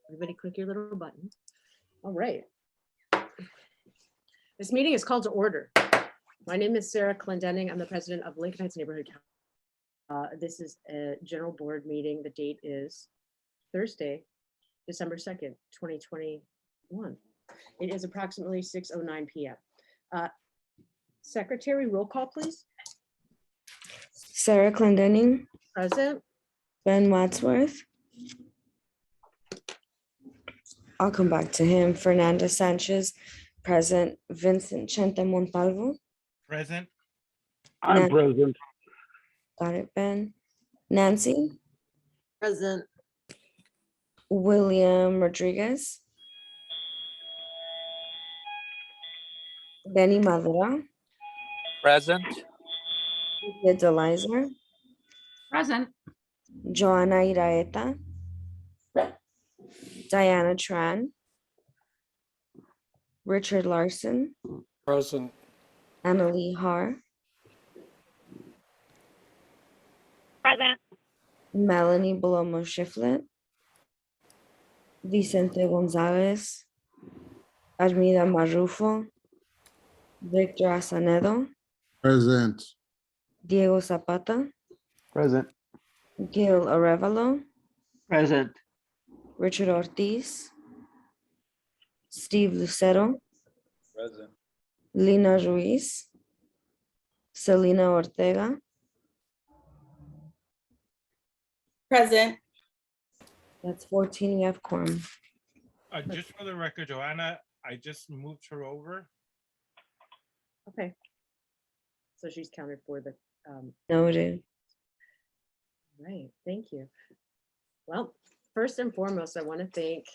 Everybody click your little button. All right. This meeting is called to order. My name is Sarah Clendenning. I'm the president of Lincoln Heights Neighborhood Council. This is a general board meeting. The date is Thursday, December 2nd, 2021. It is approximately 6:09 p.m. Secretary, roll call, please. Sarah Clendenning, Present. Ben Wadsworth. I'll come back to him. Fernanda Sanchez, present. Vincent Chente Montalvo. Present. I'm present. Got it, Ben. Nancy. Present. William Rodriguez. Benny Madura. Present. Lydia Delizer. Present. Joanna Iraeta. Diana Tran. Richard Larson. Present. Emily Har. Present. Melanie Bolomo Shiflet. Vicente Gonzalez. Armida Marrufo. Victor Asanedo. Present. Diego Zapata. Present. Gil Arevalo. Present. Richard Ortiz. Steve Lucero. Present. Lina Ruiz. Selena Ortega. Present. That's 14. We have quorum. Just for the record, Joanna, I just moved her over. Okay. So she's counted for the, Noted. right, thank you. Well, first and foremost, I want to thank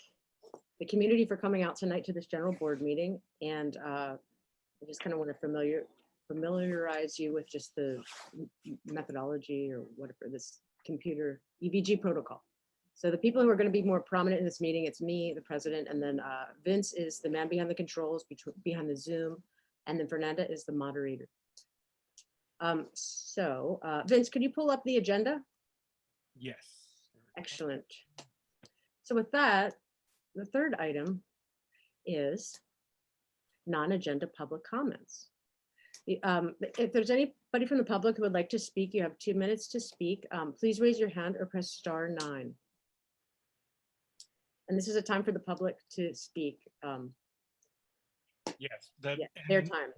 the community for coming out tonight to this general board meeting. And I just kind of want to familiarize you with just the methodology or whatever, this computer EVG protocol. So the people who are going to be more prominent in this meeting, it's me, the president, and then Vince is the man behind the controls, behind the Zoom, and then Fernanda is the moderator. Vince, could you pull up the agenda? Yes. Excellent. So with that, the third item is non-agenda public comments. If there's anybody from the public who would like to speak, you have 2 minutes to speak. Please raise your hand or press *9. And this is a time for the public to speak. Yes. Their time.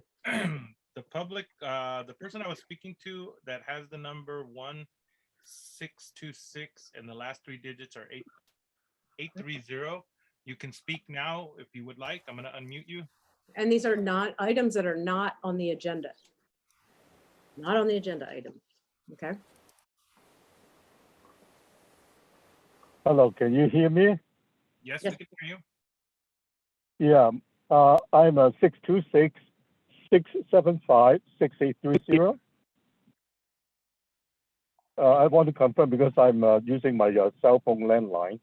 The public, the person I was speaking to that has the number 1626 and the last 3 digits are 830. You can speak now if you would like. I'm going to unmute you. And these are not items that are not on the agenda. Not on the agenda item. Okay. Hello, can you hear me? Yes, Yes. we can hear you. Yeah, I'm a 626-675-6830. I want to confirm because I'm using my cell phone landline.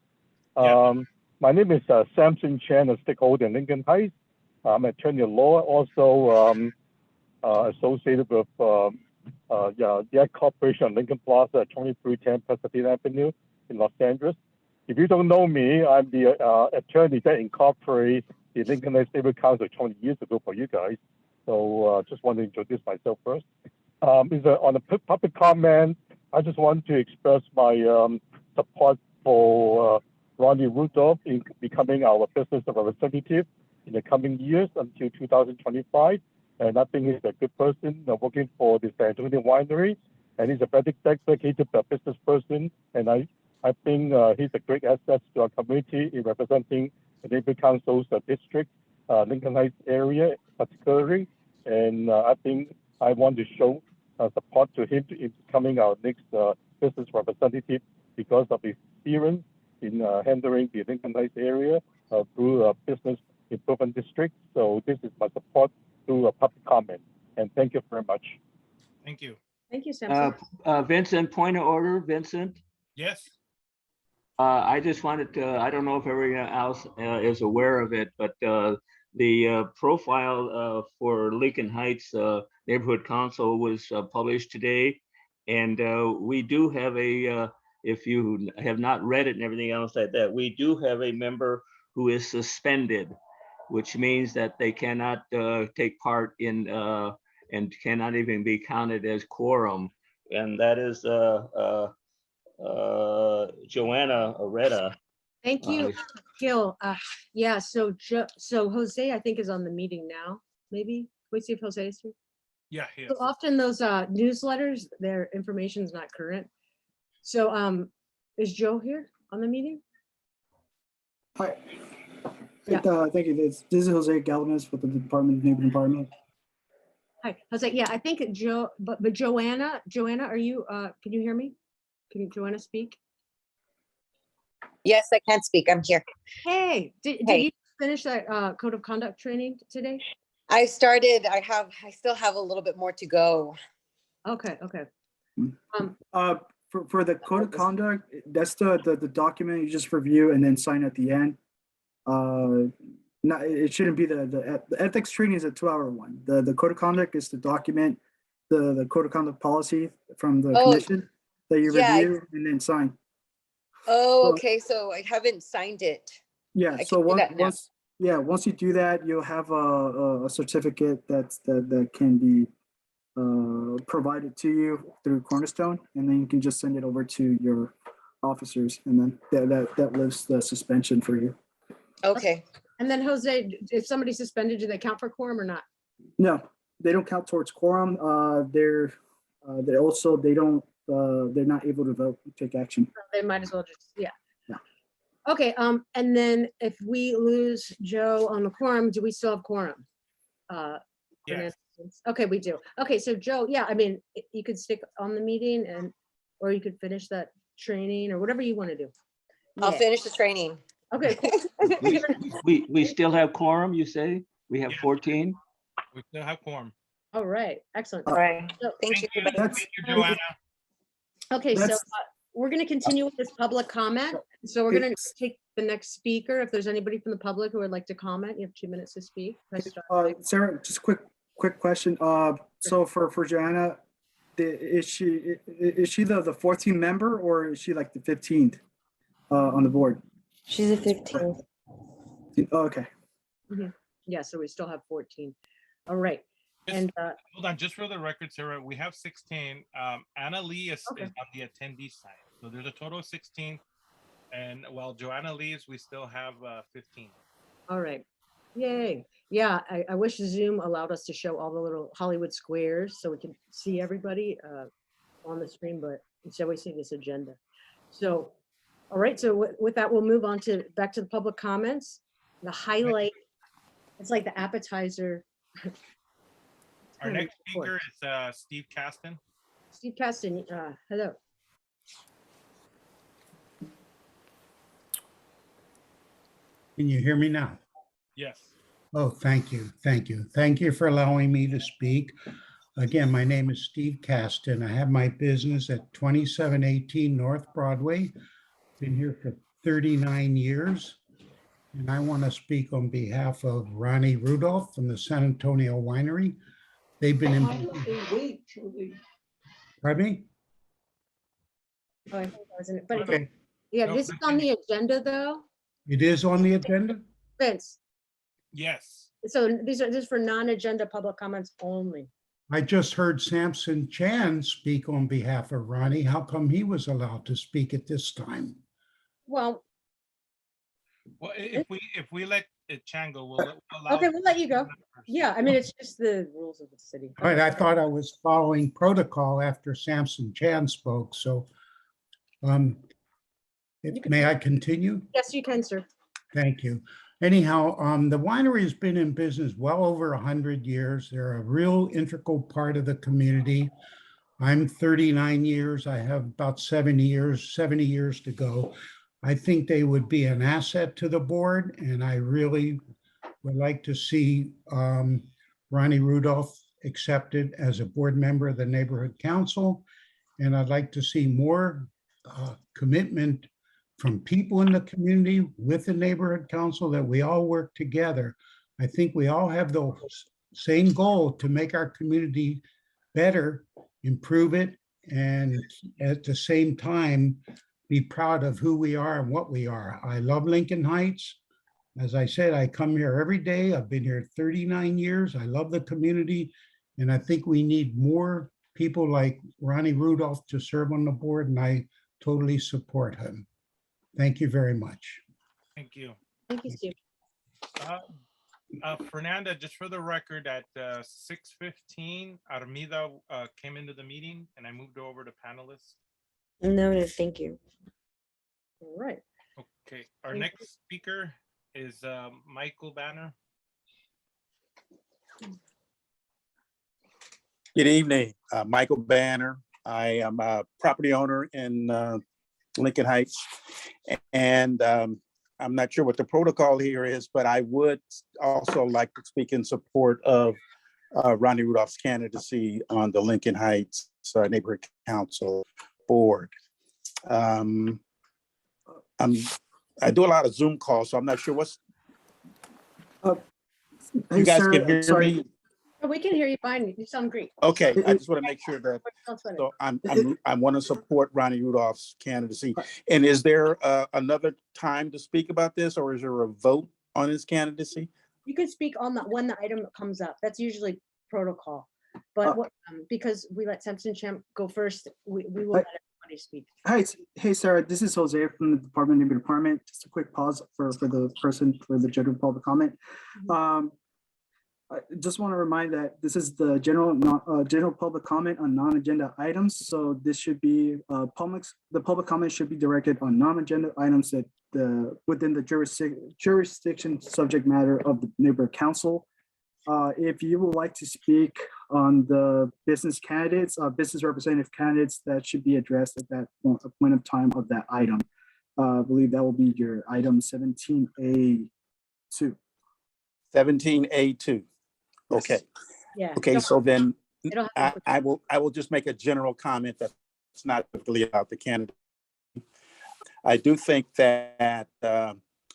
My name is Samson Chan, a stakeholder in Lincoln Heights. I'm an attorney at law, also associated with the Corporation on Lincoln Plaza at 2310 Pasadena Avenue in Los Angeles. If you don't know me, I'm the attorney that incorporated the Lincoln Heights Neighborhood Council 20 years ago for you guys. So just want to introduce myself first. On the public comment, I just want to express my support for Ronnie Rudolph in becoming our business representative in the coming years until 2025. And I think he's a good person working for the San Antonio Winery, and he's a very dedicated business person. And I think he's a great asset to our community in representing the neighborhood council's district, Lincoln Heights area particularly. And I think I want to show support to him in becoming our next business representative because of his experience in handling the Lincoln Heights area through a business improvement district. So this is my support through a public comment. And thank you very much. Thank you. Thank you, Samson. Vincent, point of order, Vincent. Yes. I just wanted to, I don't know if everyone else is aware of it, but the profile for Lincoln Heights Neighborhood Council was published today. And we do have a if you have not read it and everything else like that, we do have a member who is suspended, which means that they cannot take part in and cannot even be counted as quorum. And that is Joanna Areta. Thank you, Gil. Yeah, so so Jose, I think, is on the meeting now, maybe. Can we see if Jose is here? Yeah, yeah. So often those newsletters, their information is not current. So is Joe here on the meeting? Hi. Yeah. Thank you. This is Jose Galvanez with the Department of Neighborhood Environment. Hi, Jose. Yeah, I think Joe, but Joanna, are you, can you hear me? Can Joanna speak? Yes, I can speak. I'm here. Hey, did Hey. you finish that code of conduct training today? I started, I still have a little bit more to go. Okay, okay. For the code of conduct, that's the document you just review and then sign at the end. It shouldn't be the ethics training is a 2-hour one. The code of conduct is the document, the code of conduct policy from the commission that you yeah, review and then sign. Oh, So- okay. So I haven't signed it. Yeah, I so can do that now. once you do that, you'll have a certificate that can be provided to you through Cornerstone, and then you can just send it over to your officers, and then that lifts the suspension for you. Okay. And then Jose, if somebody suspended, do they count for quorum or not? No, they don't count towards quorum. They're not able to vote, take action. They might as well just, yeah. Yeah. Okay, and then if we lose Joe on the quorum, do we still have quorum? Yes. Okay, we do. Okay, so Joe, yeah, I mean, you could stick on the meeting or you could finish that training or whatever you want to do. I'll Yeah. finish the training. Okay, cool. We still have quorum, you say? We have Yeah. 14? We still have quorum. All right, excellent. All right. So- Thank you. Thank That's- you, Joanna. Okay, so That's- we're going to continue with this public comment. So we're going to It's- take the next speaker. If there's anybody from the public who would like to comment, you have 2 minutes to speak. Press star. Sarah, just quick question. So for Joanna, is she the 14th member or is she like the 15th on the board? She's a 15. Oh, okay. Yeah, so we still have 14. All right. Just- And Hold on, just for the record, Sarah, we have 16. Anna Lee is Okay. on the attendee side. So there's a total of 16. And while Joanna leaves, we still have 15. all right. Yay. Yeah, I wish Zoom allowed us to show all the little Hollywood squares so we can see everybody on the screen, but instead we see this agenda. So, all right, so with that, we'll move on to back to the public comments. The highlight, it's like the appetizer. Our next speaker is Steve Caston. Steve Caston, hello. Can you hear me now? Yes. Oh, thank you. Thank you. Thank you for allowing me to speak. Again, my name is Steve Caston. I have my business at 2718 North Broadway. Been here for 39 years. And I want to speak on behalf of Ronnie Rudolph from the San Antonio Winery. They've been in. Pardon me? Oh, I think that was in it, but Okay, yeah, No, this is on the agenda though, it is on the agenda? Vince. Yes. So these are just for non-agenda public comments only. I just heard Samson Chan speak on behalf of Ronnie. How come he was allowed to speak at this time? Well, Well, if we let Chan go, we'll allow. okay, we'll let you go. Yeah, I mean, it's just the rules of the city. All right, I thought I was following protocol after Samson Chan spoke, so may I continue? Yes, you can, sir. Thank you. Anyhow, the winery has been in business well over 100 years. They're a real integral part of the community. I'm 39 years. I have about 70 years to go. I think they would be an asset to the board, and I really would like to see Ronnie Rudolph accepted as a board member of the neighborhood council. And I'd like to see more commitment from people in the community with the neighborhood council, that we all work together. I think we all have the same goal to make our community better, improve it, and at the same time, be proud of who we are and what we are. I love Lincoln Heights. As I said, I come here every day. I've been here 39 years. I love the community. And I think we need more people like Ronnie Rudolph to serve on the board, and I totally support him. Thank you very much. Thank you. Thank you, Steve. Fernanda, just for the record, at 6:15, Armida came into the meeting and I moved her over to panelists. Noted, thank you. All right. Okay, our Thank next speaker is Michael Banner. Good evening, Michael Banner. I am a property owner in Lincoln Heights, and I'm not sure what the protocol here is, but I would also like to speak in support of Ronnie Rudolph's candidacy on the Lincoln Heights Neighborhood Council Board. I do a lot of Zoom calls, so I'm not sure what's. You guys can hear me? Oh, we can hear you fine. You sound great. Okay, I just want to make sure that, Sounds funny. so I want to support Ronnie Rudolph's candidacy. And is there another time to speak about this, or is there a vote on his candidacy? You can speak on that when the item comes up. That's usually protocol. But because we let Samson Champ go first, we will let everybody speak. Hi, hey, Sarah, this is Jose from the Department of Neighborhood Department. Just a quick pause for the person for the general public comment. I just want to remind that this is the general public comment on non-agenda items. So this should be the public comment should be directed on non-agenda items that within the jurisdiction subject matter of the neighborhood council. If you would like to speak on the business candidates, business representative candidates, that should be addressed at that point of time of that item. I believe that will be your item 17A2. 17A2. Okay. Yeah. Okay, so then It'll happen I will just make a general comment that's not really about the candidate. I do think that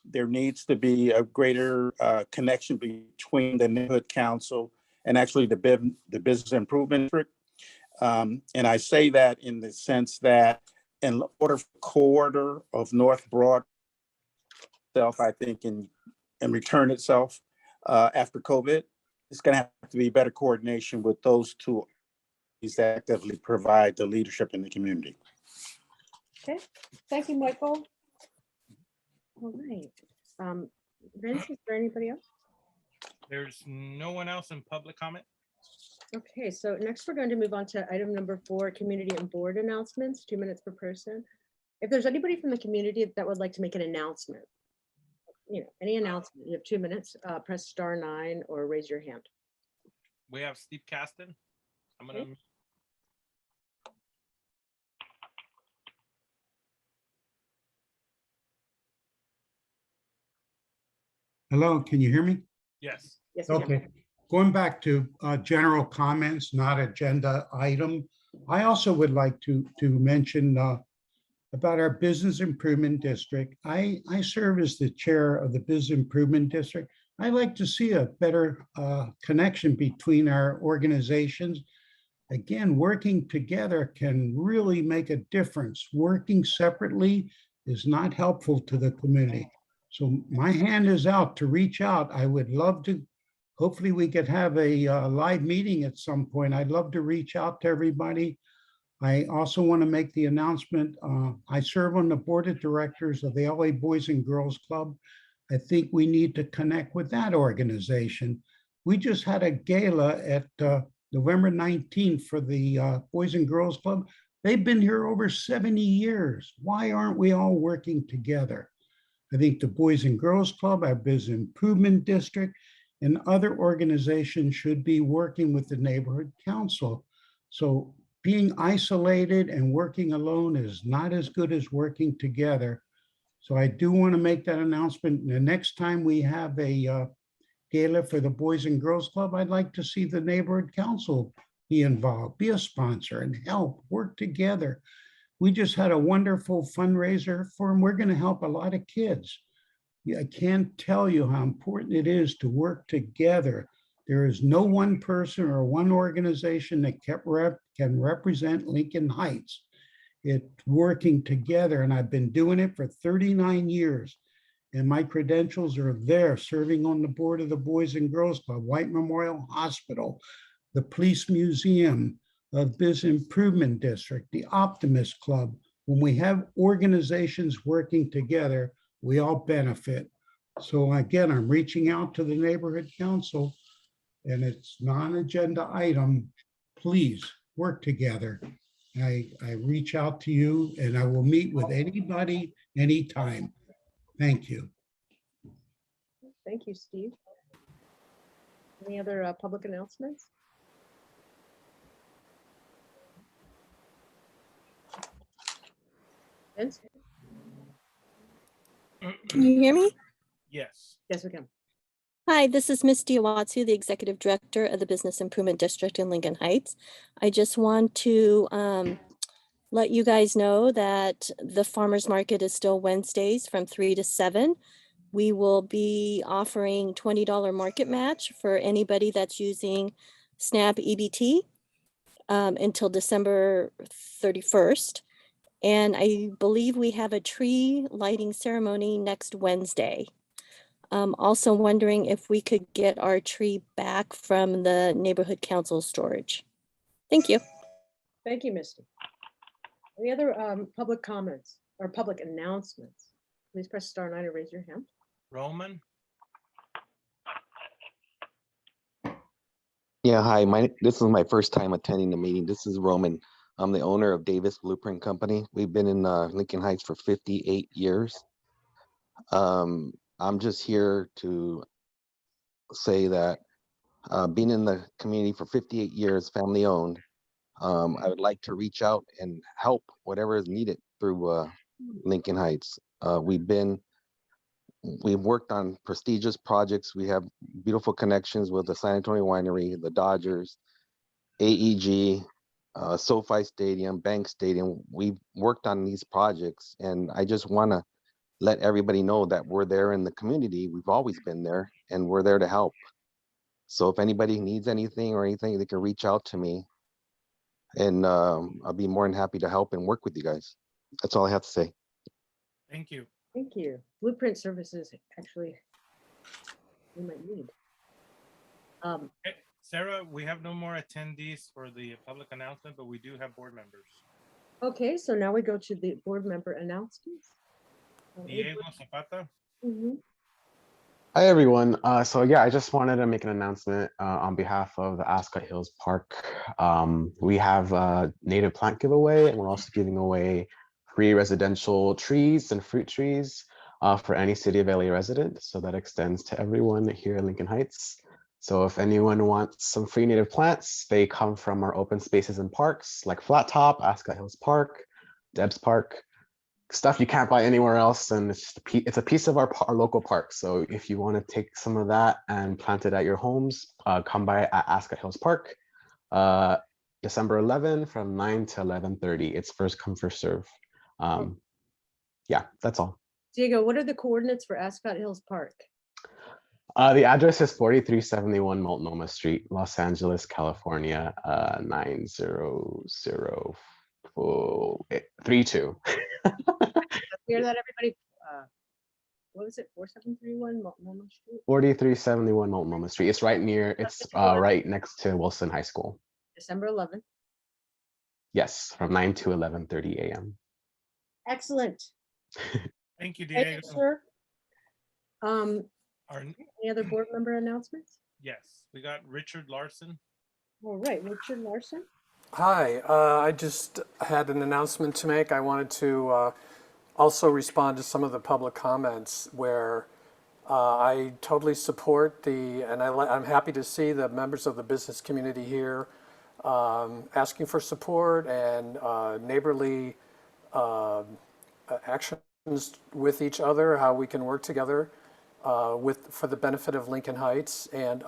there needs to be a greater connection between the neighborhood council and actually the business improvement district. And I say that in the sense that in order for the corridor of North Broad I think and return itself after COVID, it's going to have to be better coordination with those two that actively provide the leadership in the community. Okay, thank you, Michael. All right. Vince, is there anybody else? There's no one else in public comment. Okay, so next we're going to move on to item number 4, community and board announcements, 2 minutes per person. If there's anybody from the community that would like to make an announcement, any announcement, you have 2 minutes, press *9 or raise your hand. We have Steve Caston. I'm gonna. Hello, can you hear me? Yes. Yes, we can. Okay, going back to general comments, not agenda item. I also would like to mention about our business improvement district. I serve as the chair of the business improvement district. I like to see a better connection between our organizations. Again, working together can really make a difference. Working separately is not helpful to the community. So my hand is out to reach out. I would love to, hopefully we could have a live meeting at some point. I'd love to reach out to everybody. I also want to make the announcement. I serve on the board of directors of the LA Boys and Girls Club. I think we need to connect with that organization. We just had a gala at November 19th for the Boys and Girls Club. They've been here over 70 years. Why aren't we all working together? I think the Boys and Girls Club, our Business Improvement District, and other organizations should be working with the neighborhood council. So being isolated and working alone is not as good as working together. So I do want to make that announcement. The next time we have a gala for the Boys and Girls Club, I'd like to see the neighborhood council be involved, be a sponsor and help work together. We just had a wonderful fundraiser for them. We're going to help a lot of kids. I can't tell you how important it is to work together. There is no one person or one organization that can represent Lincoln Heights. It's working together, and I've been doing it for 39 years. And my credentials are there, serving on the board of the Boys and Girls Club, White Memorial Hospital, the Police Museum, of Business Improvement District, the Optimist Club. When we have organizations working together, we all benefit. So again, I'm reaching out to the neighborhood council, and it's non-agenda item. Please work together. I reach out to you, and I will meet with anybody, anytime. Thank you. Thank you, Steve. Any other public announcements? Vince? Can you hear me? Yes. Yes, we can. Hi, this is Ms. Diawatsu, the Executive Director of the Business Improvement District in Lincoln Heights. I just want to let you guys know that the farmers market is still Wednesdays from 3 to 7. We will be offering $20 market match for anybody that's using SNAP EBT until December 31st. And I believe we have a tree lighting ceremony next Wednesday. Also wondering if we could get our tree back from the neighborhood council storage. Thank you. Thank you, Misty. Any other public comments or public announcements? Please press star 9 to raise your hand. Roman? Yeah, hi. This is my first time attending the meeting. This is Roman. I'm the owner of Davis Blueprint Company. We've been in Lincoln Heights for 58 years. I'm just here to say that being in the community for 58 years, family owned, I would like to reach out and help whatever is needed through Lincoln Heights. We've worked on prestigious projects. We have beautiful connections with the San Antonio Winery, the Dodgers, AEG, SoFi Stadium, Bank Stadium. We've worked on these projects, and I just want to let everybody know that we're there in the community. We've always been there, and we're there to help. So if anybody needs anything or anything, they can reach out to me, and I'll be more than happy to help and work with you guys. That's all I have to say. Thank you. Thank you. Blueprint services, actually, we might need. Okay, Sarah, we have no more attendees for the public announcement, but we do have board members. Okay, so now we go to the board member announcements. Diego Zapata? Hi, everyone. So yeah, I just wanted to make an announcement on behalf of the Ascot Hills Park. We have a native plant giveaway, and we're also giving away free residential trees and fruit trees for any City of LA resident. So that extends to everyone here in Lincoln Heights. So if anyone wants some free native plants, they come from our open spaces and parks like Flat Top, Ascot Hills Park, Debs Park, stuff you can't buy anywhere else. And it's a piece of our local park. So if you want to take some of that and plant it at your homes, come by at Ascot Hills Park, December 11 from 9 to 11:30. It's first come, first serve. Yeah, that's all. Diego, what are the coordinates for Ascot Hills Park? The address is 4371 Multnomah Street, Los Angeles, California, 90032. Clear that, everybody. What was it? 4731 Multnomah Street? 4371 Multnomah Street. It's right near, it's right next to Wilson High School. December 11th. Yes, from 9 to 11:30 a.m. Excellent. Thank you, Thank Diego. you, sir. Any other board member announcements? Yes, we got Richard Larson. All right, Richard Larson. Hi, I just had an announcement to make. I wanted to also respond to some of the public comments where I totally support I'm happy to see the members of the business community here asking for support and neighborly actions with each other, how we can work together for the benefit of Lincoln Heights. And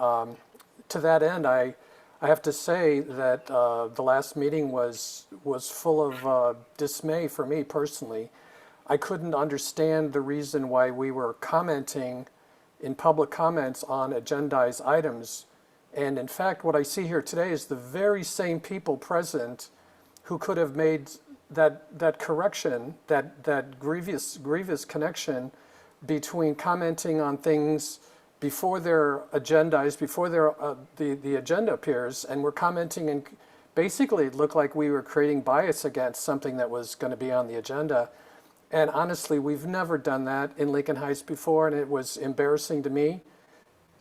to that end, I have to say that the last meeting was full of dismay for me personally. I couldn't understand the reason why we were commenting in public comments on agendized items. And in fact, what I see here today is the very same people present who could have made that correction, that grievous connection between commenting on things before they're agendized, before the agenda appears, and we're commenting, and basically it looked like we were creating bias against something that was going to be on the agenda. And honestly, we've never done that in Lincoln Heights before, and it was embarrassing to me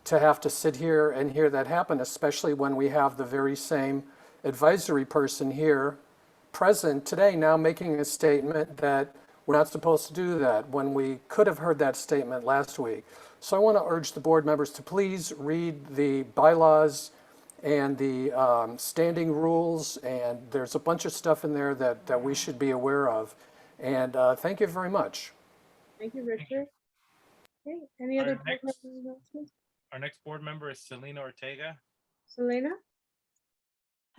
to have to sit here and hear that happen, especially when we have the very same advisory person here present today now making a statement that we're not supposed to do that, when we could have heard that statement last week. So I want to urge the board members to please read the bylaws and the standing rules, and there's a bunch of stuff in there that we should be aware of. And thank you very much. Thank you, Richard. Okay, any other board member announcements? Our next board member is Selena Ortega. Selena?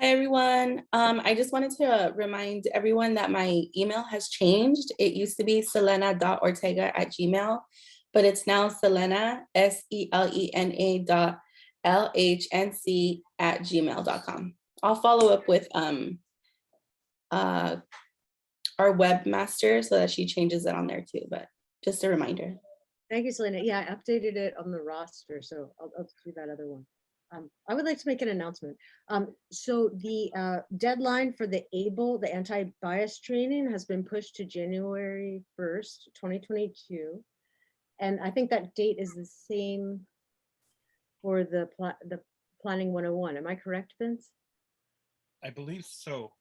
Hi, everyone. I just wanted to remind everyone that my email has changed. It used to be selena.ortega@gmail, but it's now Selena, SELENA LHNC@gmail.com. I'll follow up with our webmaster so that she changes it on there too, but just a reminder. Thank you, Selena. Yeah, I updated it on the roster, so I'll do that other one. I would like to make an announcement. So the deadline for the the anti-bias training has been pushed to January 1st, 2022. And I think that date is the same for the Planning 101. Am I correct, Vince? I believe so.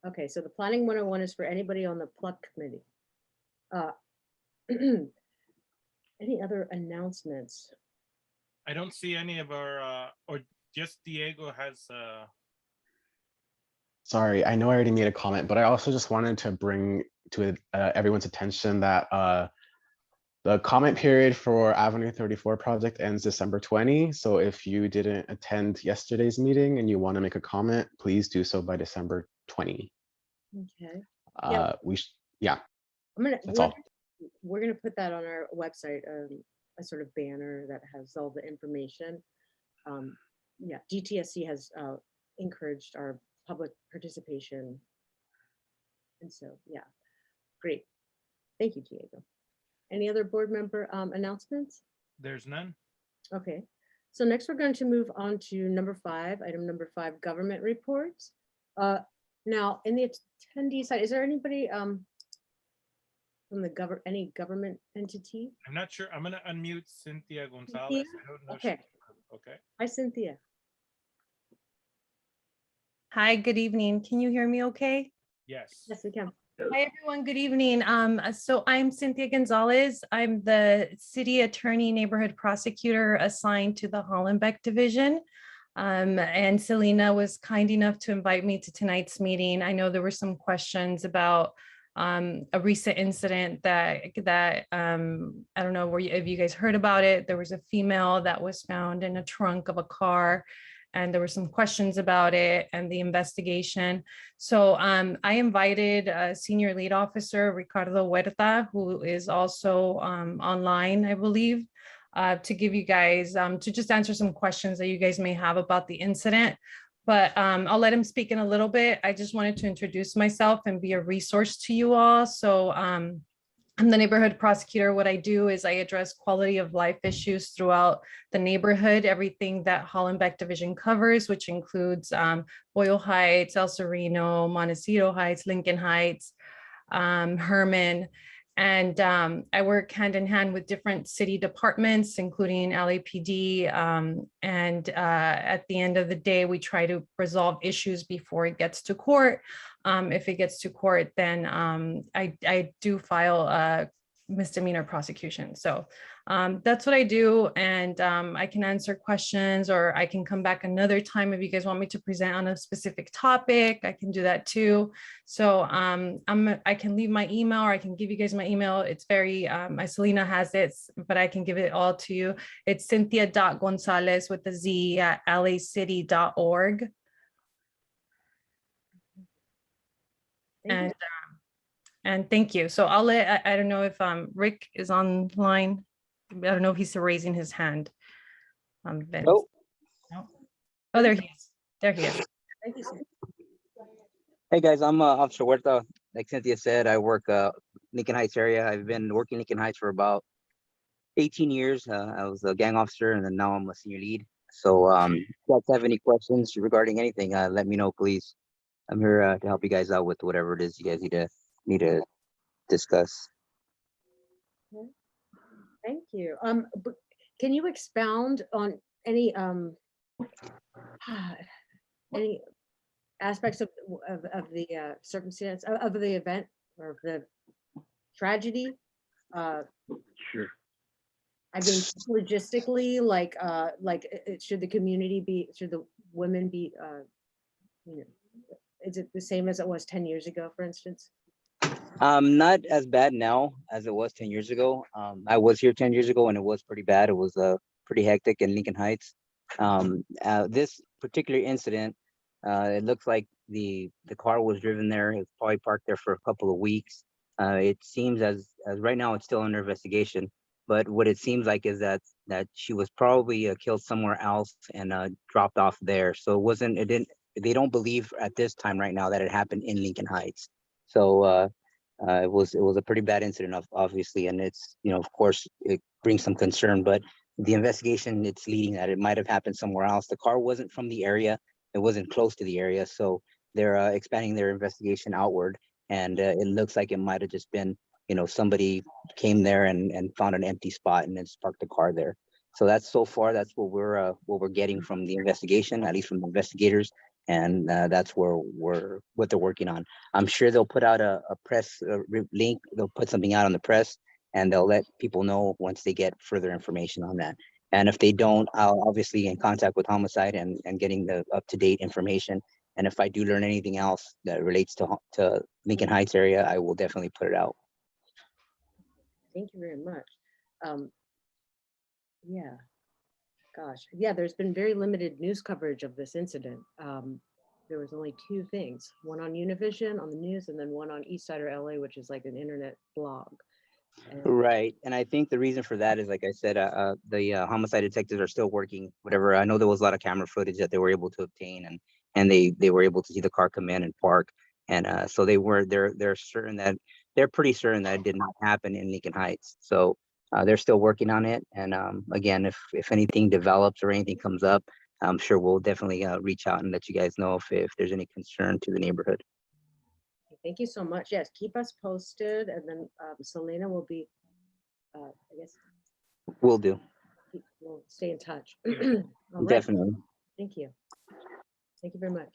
Okay, so the Planning 101 is for anybody on the PLUC committee. Any other announcements? I don't see any of our, or just Diego has, Sorry, I know I already made a comment, but I also just wanted to bring to everyone's attention that the comment period for Avenue 34 project ends December 20. So if you didn't attend yesterday's meeting and you want to make a comment, please do so by December 20. Okay. Yeah. That's all. We're gonna put that on our website, a sort of banner that has all the information. Yeah, DTSC has encouraged our public participation. And so, yeah, great. Thank you, Diego. Any other board member announcements? there's none. Okay, so next we're going to move on to number 5, item number 5, government reports. Now, in the attendee side, is there anybody from the any government entity? I'm not sure. I'm going to unmute Cynthia Gonzalez. Cynthia? I don't know. Okay. Okay. Hi, Cynthia. Hi, good evening. Can you hear me okay? Yes. Yes, we can. Hi, everyone. Good evening. So I'm Cynthia Gonzalez. I'm the city attorney neighborhood prosecutor assigned to the Hollenbeck division. And Selena was kind enough to invite me to tonight's meeting. I know there were some questions about a recent incident that I don't know if you guys heard about it. There was a female that was found in a trunk of a car, and there were some questions about it and the investigation. So I invited Senior Lead Officer Ricardo Huerta, who is also online, I believe, to give you guys, to just answer some questions that you guys may have about the incident. But I'll let him speak in a little bit. I just wanted to introduce myself and be a resource to you all. So I'm the neighborhood prosecutor. What I do is I address quality of life issues throughout the neighborhood, everything that Hollenbeck division covers, which includes Boyle Heights, El Sereno, Montecito Heights, Lincoln Heights, Herman. And I work hand in hand with different city departments, including LAPD. And at the end of the day, we try to resolve issues before it gets to court. If it gets to court, then I do file a misdemeanor prosecution. So that's what I do. And I can answer questions, or I can come back another time if you guys want me to present on a specific topic. I can do that too. So I can leave my email, or I can give you guys my email. It's very, Selena has it, but I can give it all to you. It's cynthia.gonzalez with the Z at lacity.org. And thank you. So I'll let, I don't know if Rick is online. I don't know if he's raising his hand. Vince. Nope. No? Oh, there he is. There he is. Thank you, Cynthia. Hey guys, I'm Officer Huerta. Like Cynthia said, I work Lincoln Heights area. I've been working Lincoln Heights for about 18 years. I was a gang officer, and then now I'm a senior lead. So if you guys have any questions regarding anything, let me know, please. I'm here to help you guys out with whatever it is you guys need to discuss. Okay. Thank you. But can you expound on any any aspects of the circumstance of the event or the tragedy? Sure. I mean, logistically, like should the community be, should the women be, you know, is it the same as it was 10 years ago, for instance? Not as bad now as it was 10 years ago. I was here 10 years ago and it was pretty bad. It was pretty hectic in Lincoln Heights. This particular incident, it looks like the car was driven there. It was probably parked there for a couple of weeks. It seems as right now it's still under investigation. But what it seems like is that she was probably killed somewhere else and dropped off there. So they don't believe at this time right now that it happened in Lincoln Heights. So it was a pretty bad incident, obviously, and it's, you know, of course, it brings some concern. But the investigation, it's leading that it might have happened somewhere else. The car wasn't from the area; it wasn't close to the area, so they're expanding their investigation outward. And it looks like it might have just been, you know, somebody came there and found an empty spot and then parked the car there. So that's so far that's what we're getting from the investigation, at least from the investigators, and that's what they're working on. I'm sure they'll put out a press link. They'll put something out on the press, and they'll let people know once they get further information on that. And if they don't, I'll obviously in contact with homicide and getting the up-to-date information. And if I do learn anything else that relates to Lincoln Heights area, I will definitely put it out. Thank you very much. Yeah, gosh, yeah, there's been very limited news coverage of this incident. There was only two things, one on Univision on the news and then one on Eastsider LA, which is like an internet blog. And Right. And I think the reason for that is, like I said, the homicide detectives are still working, whatever. I know there was a lot of camera footage that they were able to obtain, and they were able to see the car come in and park. And so they're certain that they're pretty certain that it did not happen in Lincoln Heights. So they're still working on it. And again, if anything develops or anything comes up, I'm sure we'll definitely reach out and let you guys know if there's any concern to the neighborhood. thank you so much. Yes, keep us posted, and then Selena will be, I guess, Will do. we'll stay in touch. All right. Definitely. Thank you. Thank you very much.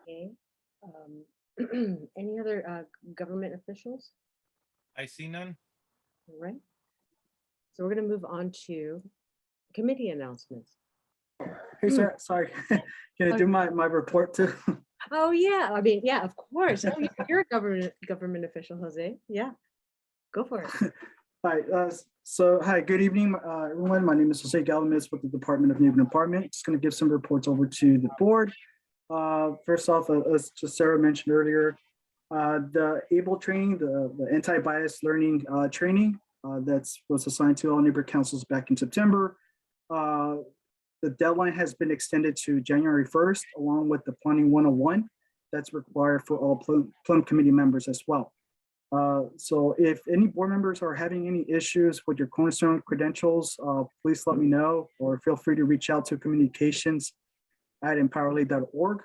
Okay. Any other government officials? I see none. All right. So we're going to move on to committee announcements. Hey, sir, sorry. Can I do my report too? Oh yeah, I mean, yeah, of course. Oh, you're a government official, Jose. Yeah, go for it. Hi, so hi, good evening, everyone. My name is Jose Galamis with the Department of Neighborhood Department. Just going to give some reports over to the board. First off, as just Sarah mentioned earlier, the ABLE training, the anti-bias learning training that was assigned to all neighborhood councils back in September. The deadline has been extended to January 1st, along with the Planning 101 that's required for all Plum Committee members as well. So if any board members are having any issues with your Cornerstone credentials, please let me know, or feel free to reach out to communications@empowerlead.org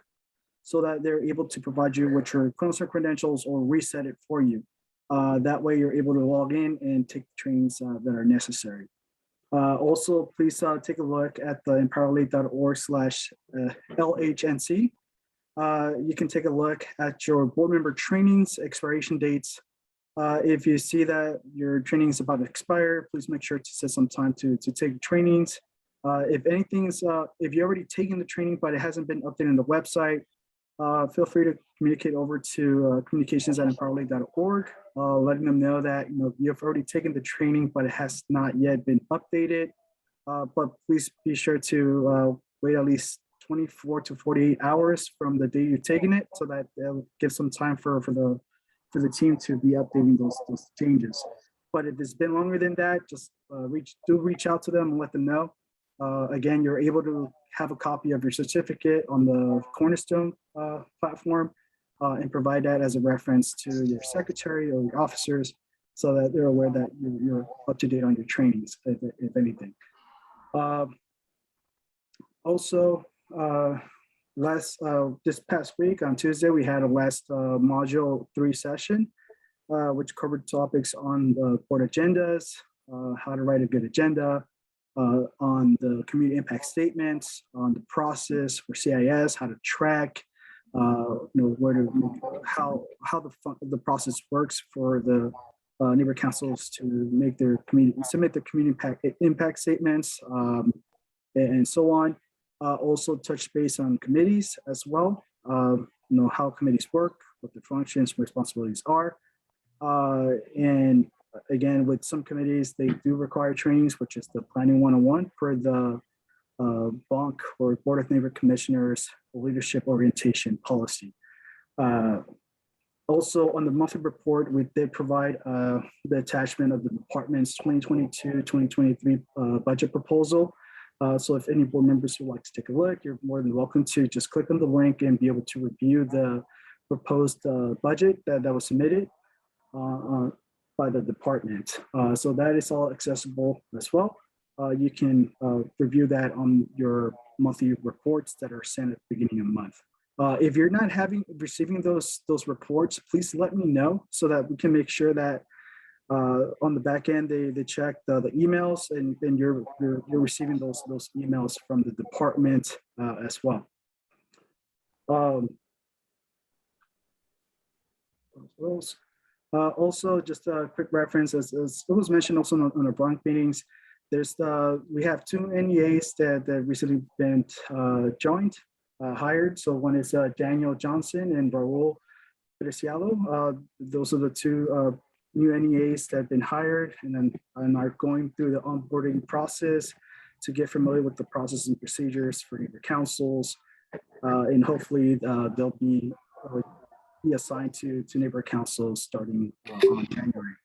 so that they're able to provide you with your Cornerstone credentials or reset it for you. That way you're able to log in and take the trainings that are necessary. Also, please take a look at the empowerlead.org/LHNC. You can take a look at your board member trainings, expiration dates. If you see that your training is about to expire, please make sure to set some time to take trainings. If anything's, if you're already taken the training, but it hasn't been updated on the website, feel free to communicate over to communications@empowerlead.org, letting them know that you've already taken the training, but it has not yet been updated. But please be sure to wait at least 24 to 48 hours from the day you've taken it, so that they'll give some time for the team to be updating those changes. But if it's been longer than that, just reach out to them and let them know. Again, you're able to have a copy of your certificate on the Cornerstone platform and provide that as a reference to your secretary or your officers so that they're aware that you're up to date on your trainings, if anything. Also, this past week on Tuesday, we had a last module 3 session, which covered topics on the board agendas, how to write a good agenda, on the community impact statements, on the process for CIS, how to track, where to how the process works for the neighbor councils to make their submit their community impact statements, and so on. Also touch base on committees as well. How committees work, what their functions, responsibilities are, and again, with some committees, they do require trainings, which is the Planning 101 for the BONC or Board of Neighborhood Commissioners Leadership Orientation Policy. Also, on the monthly report, we did provide the attachment of the department's 2022-2023 budget proposal. So if any board members would like to take a look, you're more than welcome to just click on the link and be able to review the proposed budget that was submitted by the department. So that is all accessible as well. You can review that on your monthly reports that are sent at the beginning of the month. If you're not receiving those reports, please let me know so that we can make sure that on the back end they check the emails and you're receiving those emails from the department as well. Also, just a quick reference, as it was mentioned also on the Bronx meetings, we have 2 NEAs that recently been hired. So one is Daniel Johnson and Raul Preciado. Those are the 2 new NEAs that have been hired and are going through the onboarding process to get familiar with the process and procedures for neighbor councils. And hopefully they'll be assigned to neighbor councils starting on January.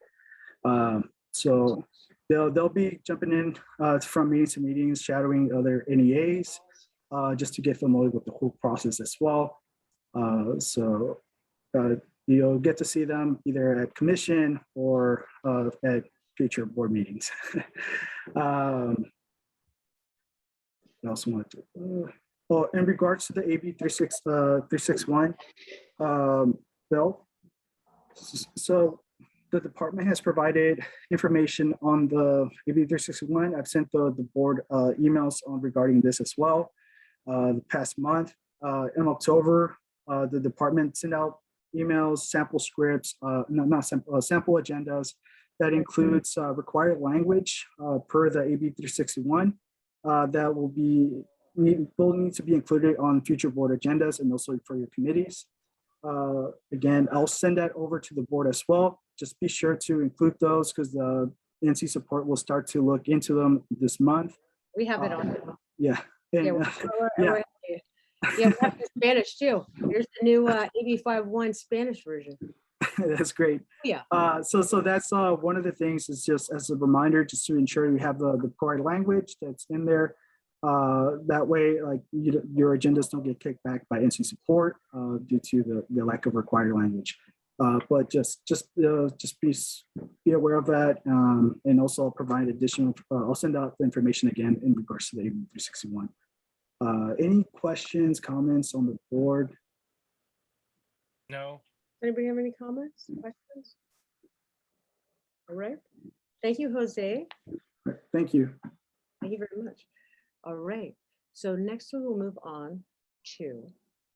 So they'll be jumping in from meetings to meetings, shadowing other NEAs, just to get familiar with the whole process as well. So you'll get to see them either at commission or at future board meetings. I also wanted to, in regards to the AB 361 bill, so the department has provided information on the AB 361. I've sent the board emails on regarding this as well. The past month, in October, the department sent out emails, sample scripts, sample agendas that includes required language per the AB 361 that will need to be included on future board agendas and also for your committees. Again, I'll send that over to the board as well. Just be sure to include those because the NC support will start to look into them this month. We have it on. Yeah. Yeah, And, yeah, we have the Spanish too. Here's the new 85.1 Spanish version. That's great. Yeah. So that's one of the things is just as a reminder, just to ensure you have the correct language that's in there. That way, like your agendas don't get kicked back by NC support due to the lack of required language. But just be aware of that, and also I'll provide additional. I'll send out the information again in regards to the AB 361. Any questions, comments on the board? No. Anybody have any comments, questions? All right. Thank you, Jose. Thank you. Thank you very much. All right. So next we will move on to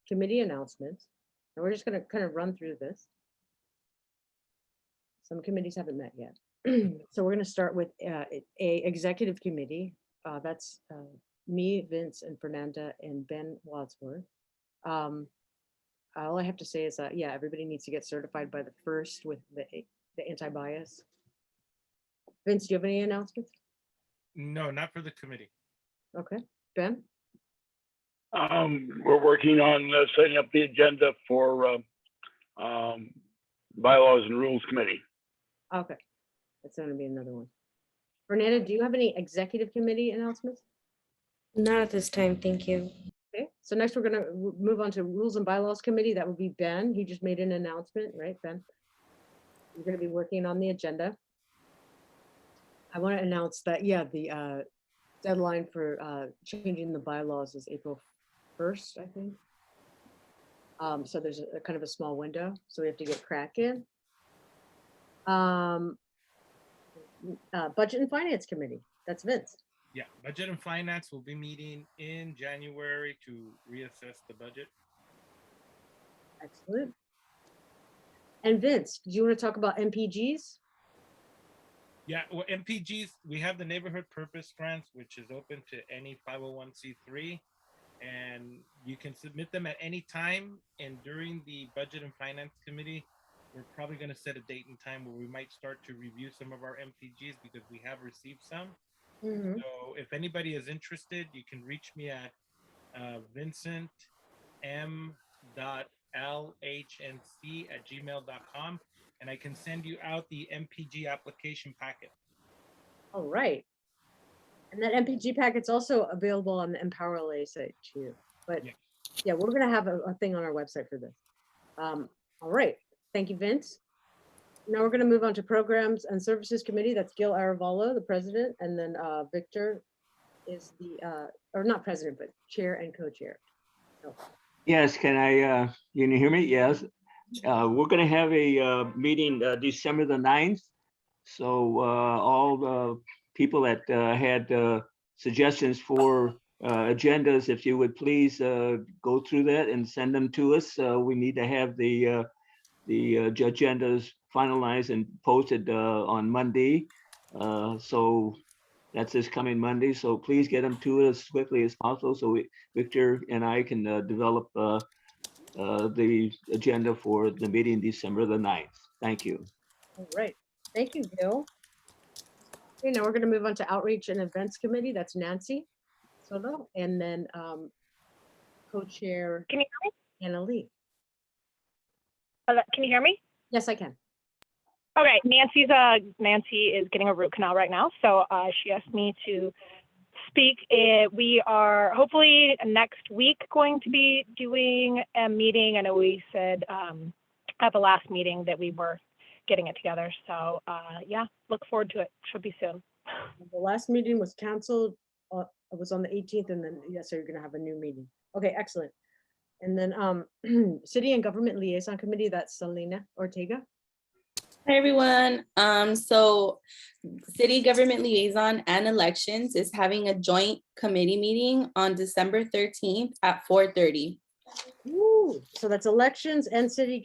committee announcements. And we're just going to kind of run through this. Some committees haven't met yet. So we're going to start with a executive committee. That's me, Vince, and Fernanda, and Ben Wadsworth. All I have to say is that, yeah, everybody needs to get certified by the 1st with the anti-bias. Vince, do you have any announcements? No, not for the committee. Okay. Ben? We're working on setting up the agenda for Bylaws and Rules Committee. Okay. That's going to be another one. Fernanda, do you have any executive committee announcements? Not at this time, thank you. Okay, so next we're gonna move on to Rules and Bylaws Committee. That would be Ben. He just made an announcement, right, Ben? You're gonna be working on the agenda. I want to announce that, yeah, the deadline for changing the bylaws is April 1st, I think. So there's a kind of a small window, so we have to get cracking. Budget and Finance Committee, that's Vince. Yeah, Budget and Finance will be meeting in January to reassess the budget. Excellent. And Vince, do you want to talk about MPGs? Yeah, well, MPGs, we have the Neighborhood Purpose Grants, which is open to any 501c3, and you can submit them at any time. And during the Budget and Finance Committee, we're probably going to set a date and time where we might start to review some of our MPGs because we have received some. So if anybody is interested, you can reach me at vincent.m.lhnc@gmail.com, and I can send you out the MPG application packet. All right. And that MPG packet's also available on the Empower LA site too. But yeah, we're gonna have a thing on our website for this. All right, thank you, Vince. Now we're gonna move on to Programs and Services Committee. That's Gil Aravallo, the president, and then Victor is the, or not president, but chair and co-chair. So, Yes, can you hear me? Yes. We're going to have a meeting December the 9th. So all the people that had suggestions for agendas, if you would please go through that and send them to us. We need to have the agendas finalized and posted on Monday. So that's this coming Monday. So please get them to us as quickly as possible so Victor and I can develop the agenda for the meeting December the 9th. Thank you. all right, thank you, Gil. Okay, now we're gonna move on to Outreach and Events Committee. That's Nancy Soto, and then co-chair. Can you hear me? Anna Lee. Can you hear me? Yes, I can. Okay, Nancy is getting a root canal right now, so she asked me to speak. We are hopefully next week going to be doing a meeting. I know we said at the last meeting that we were getting it together. So yeah, look forward to it. Should be soon. The last meeting was canceled. It was on the 18th, and then yes, so you're gonna have a new meeting. Okay, excellent. And then City and Government Liaison Committee. That's Selena Ortega. Hi, everyone. So City Government Liaison and Elections is having a joint committee meeting on December 13th at 4:30. Ooh, so that's elections and city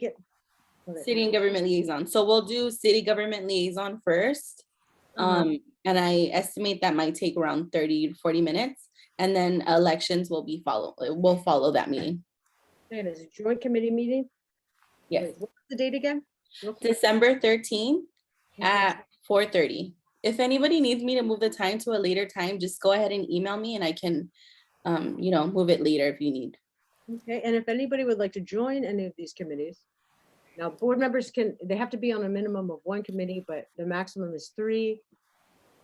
City and Government Liaison. So we'll do City Government Liaison first. And I estimate that might take around 30 to 40 minutes. And then elections will follow that meeting. Okay, it is a joint committee meeting. Yes. Wait, what's the date again? December 13th at 4:30. If anybody needs me to move the time to a later time, just go ahead and email me and I can, move it later if you need. Okay, and if anybody would like to join any of these committees, now board members they have to be on a minimum of one committee, but the maximum is 3.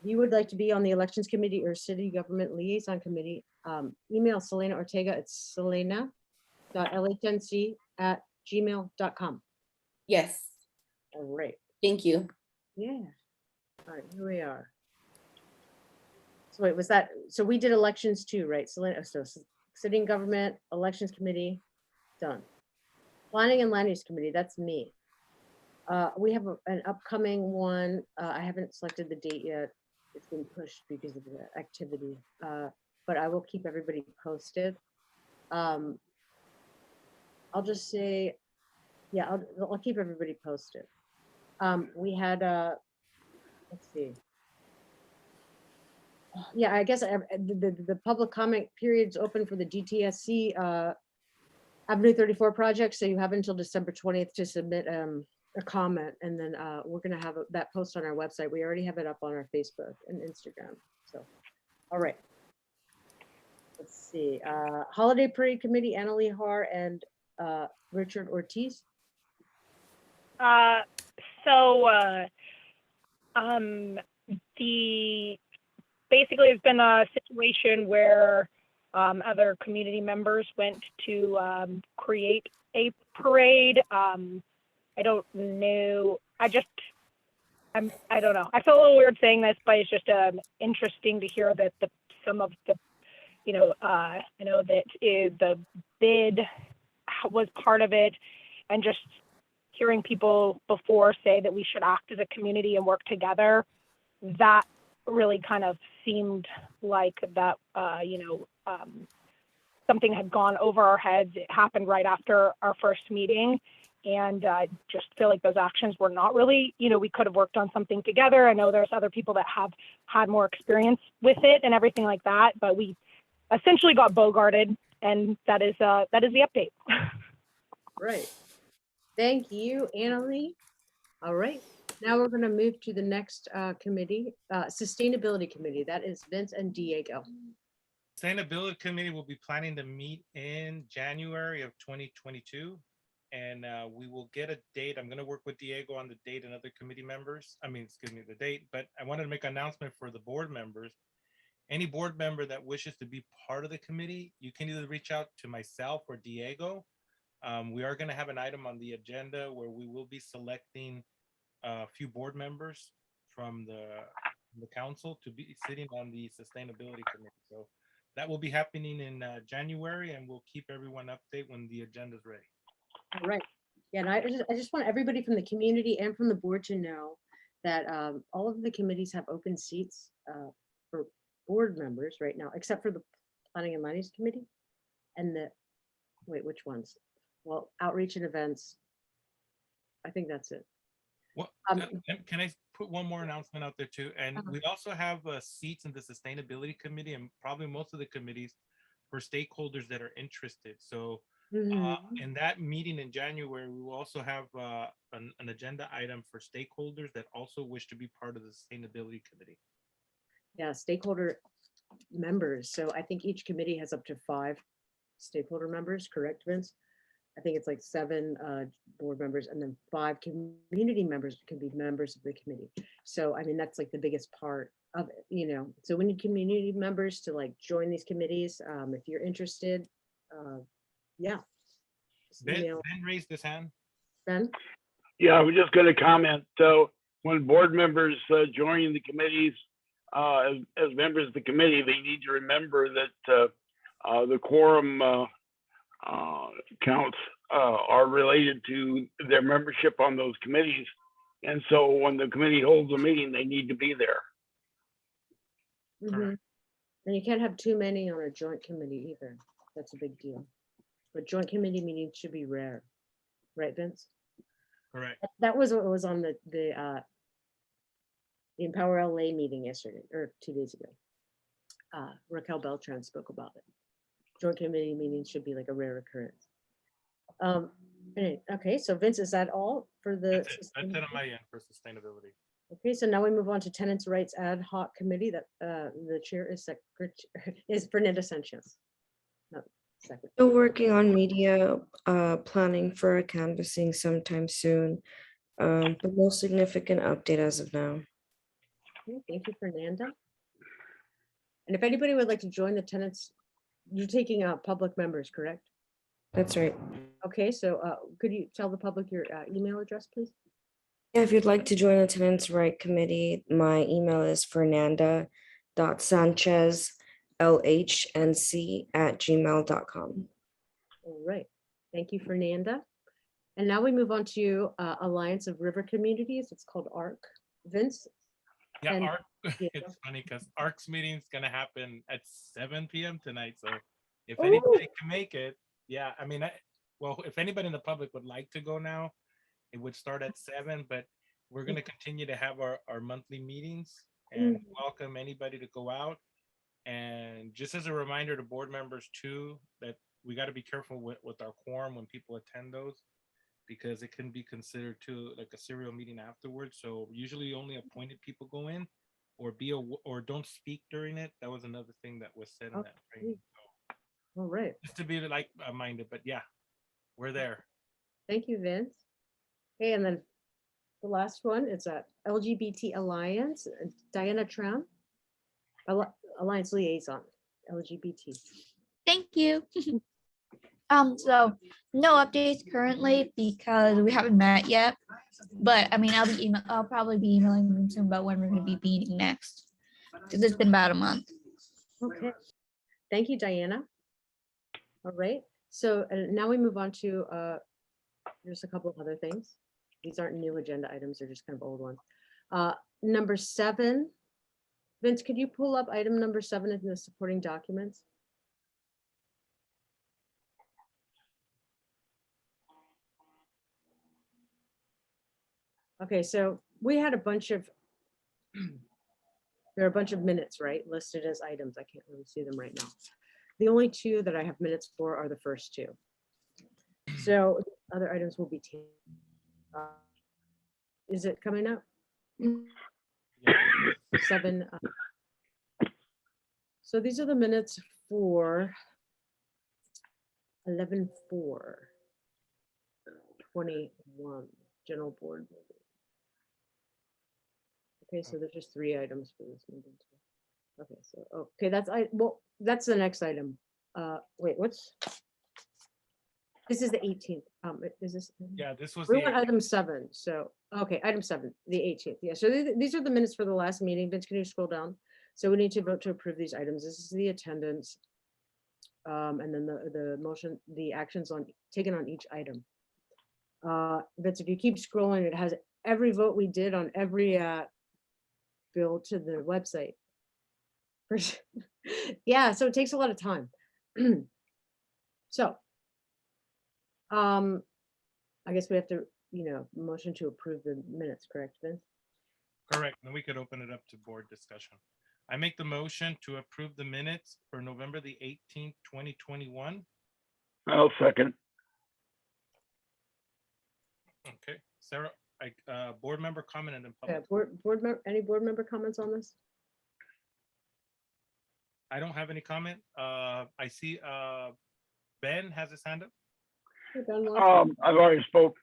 If you would like to be on the Elections Committee or City Government Liaison Committee, email Selena Ortega at selena.lhnc@gmail.com. Yes. All right. Thank you. Yeah. All right, here we are. So wait, so we did elections too, right? Selena, so City and Government, Elections Committee, done. Planning and Land Use Committee, that's me. We have an upcoming one. I haven't selected the date yet. It's been pushed because of the activity, but I will keep everybody posted. I'll just say, yeah, I'll keep everybody posted. We had, let's see. Yeah, I guess the public comment period's open for the DTSC Avenue 34 project, so you have until December 20th to submit a comment, and then we're gonna have that post on our website. We already have it up on our Facebook and Instagram. So, all right. Let's see. Holiday Parade Committee, Annalee Har and Richard Ortiz. Basically it's been a situation where Other community members went to create a parade. I don't know. I don't know. I feel a little weird saying this, but it's just interesting to hear that some of the, I know that the bid was part of it, and just hearing people before say that we should act as a community and work together, that really kind of seemed like that, something had gone over our heads. It happened right after our first meeting. And I just feel like those actions were not really, we could have worked on something together. I know there's other people that have had more experience with it and everything like that, but we essentially got bogarted, and that is the update. Right. Thank you, Annalee. All right. Now we're going to move to the next committee, Sustainability Committee. That is Vince and Diego. Sustainability Committee will be planning to meet in January of 2022. And we will get a date. I'm going to work with Diego on the date and other committee members. The date, but I wanted to make an announcement for the board members. Any board member that wishes to be part of the committee, you can either reach out to myself or Diego. We are going to have an item on the agenda where we will be selecting a few board members from the council to be sitting on the Sustainability Committee. So that will be happening in January, and we'll keep everyone updated when the agenda is ready. All right. Yeah, and I just want everybody from the community and from the board to know that all of the committees have open seats for board members right now, except for the Planning and Monies Committee and which ones? Well, Outreach and Events. I think that's it. Well, can I put one more announcement out there too? And we also have seats in the Sustainability Committee and probably most of the committees for stakeholders that are interested. So in that meeting in January, we will also have an agenda item for stakeholders that also wish to be part of the Sustainability Committee. Yeah, stakeholder members. So I think each committee has up to 5 stakeholder members, correct, Vince? I think it's like 7 board members and then 5 community members can be members of the committee. So, I mean, that's like the biggest part of it, So we need community members to like join these committees. If you're interested, yeah. Ben raised his hand. Ben? Yeah, I was just going to comment. So when board members join the committees as members of the committee, they need to remember that the quorum counts are related to their membership on those committees. And so when the committee holds a meeting, they need to be there. Mm-hmm. And you can't have too many on a joint committee either. That's a big deal. But joint committee meetings should be rare. Right, Vince? Correct. That was what was on the Empower LA meeting yesterday or 2 days ago. Raquel Beltran spoke about it. Joint committee meetings should be like a rare occurrence. Okay, so Vince, is that all for the? That's it on my end for sustainability. Okay, so now we move on to Tenants' Rights Ad Hoc Committee. That the chair is Fernanda Sanchez. No, second. Still working on media planning for a canvassing sometime soon, but no significant update as of now. Okay, thank you, Fernanda. And if anybody would like to join the tenants, you're taking public members, correct? That's right. Okay, so could you tell the public your email address, please? Yeah, if you'd like to join the Tenants' Right Committee, my email is fernanda.sanchez.LHNC@gmail.com. All right, thank you, Fernanda. And now we move on to Alliance of River Communities. It's called ARC. Vince? Yeah, and, ARC. Yeah. It's funny because ARC's meeting is going to happen at 7 p.m. tonight. So if anybody can make it, yeah, I mean, if anybody in the public would like to go now, it would start at 7, but we're going to continue to have our monthly meetings and welcome anybody to go out. And just as a reminder to board members too, that we got to be careful with our quorum when people attend those, because it can be considered too like a serial meeting afterwards. So usually only appointed people go in or don't speak during it. That was another thing that was said in that training. So, all right. Just to be like minded, but yeah, we're there. Thank you, Vince. Okay, and then the last one is a LGBT Alliance, Diana Tran, Alliance Liaison, LGBT. Thank you. So no updates currently because we haven't met yet. But I mean, I'll probably be emailing them soon about when we're going to be meeting next. Because it's been about a month. Okay. Thank you, Diana. All right. So now we move on to there's a couple of other things. These aren't new agenda items, they're just kind of old ones. Number 7. Vince, could you pull up item number 7 in the supporting documents? Okay, so we had a bunch of, there are a bunch of minutes, right, listed as items. I can't really see them right now. The only 2 that I have minutes for are the first 2. So other items will be taken. Is it coming up? 7. So these are the minutes for 11/4/21 general board meeting. Okay, so there's just 3 items for this meeting. Okay, so okay, that's the next item. Wait, this is the 18th. Is this? Yeah, this was We're on item 7. So okay, item 7, the 18th. Yeah, so these are the minutes for the last meeting. Vince, can you scroll down? So we need to vote to approve these items. This is the attendance. And then the motion, the actions taken on each item. Vince, if you keep scrolling, it has every vote we did on every bill to the website. Yeah, so it takes a lot of time. So I guess we have to, motion to approve the minutes, correct, Vince? Correct. Then we could open it up to board discussion. I make the motion to approve the minutes for November the 18th, 2021. I'll second. Okay, Sarah, board member comment and then Yeah, public. any board member comments on this? I don't have any comment. I see Ben has his hand up. Hey, Ben, welcome. I've already spoke.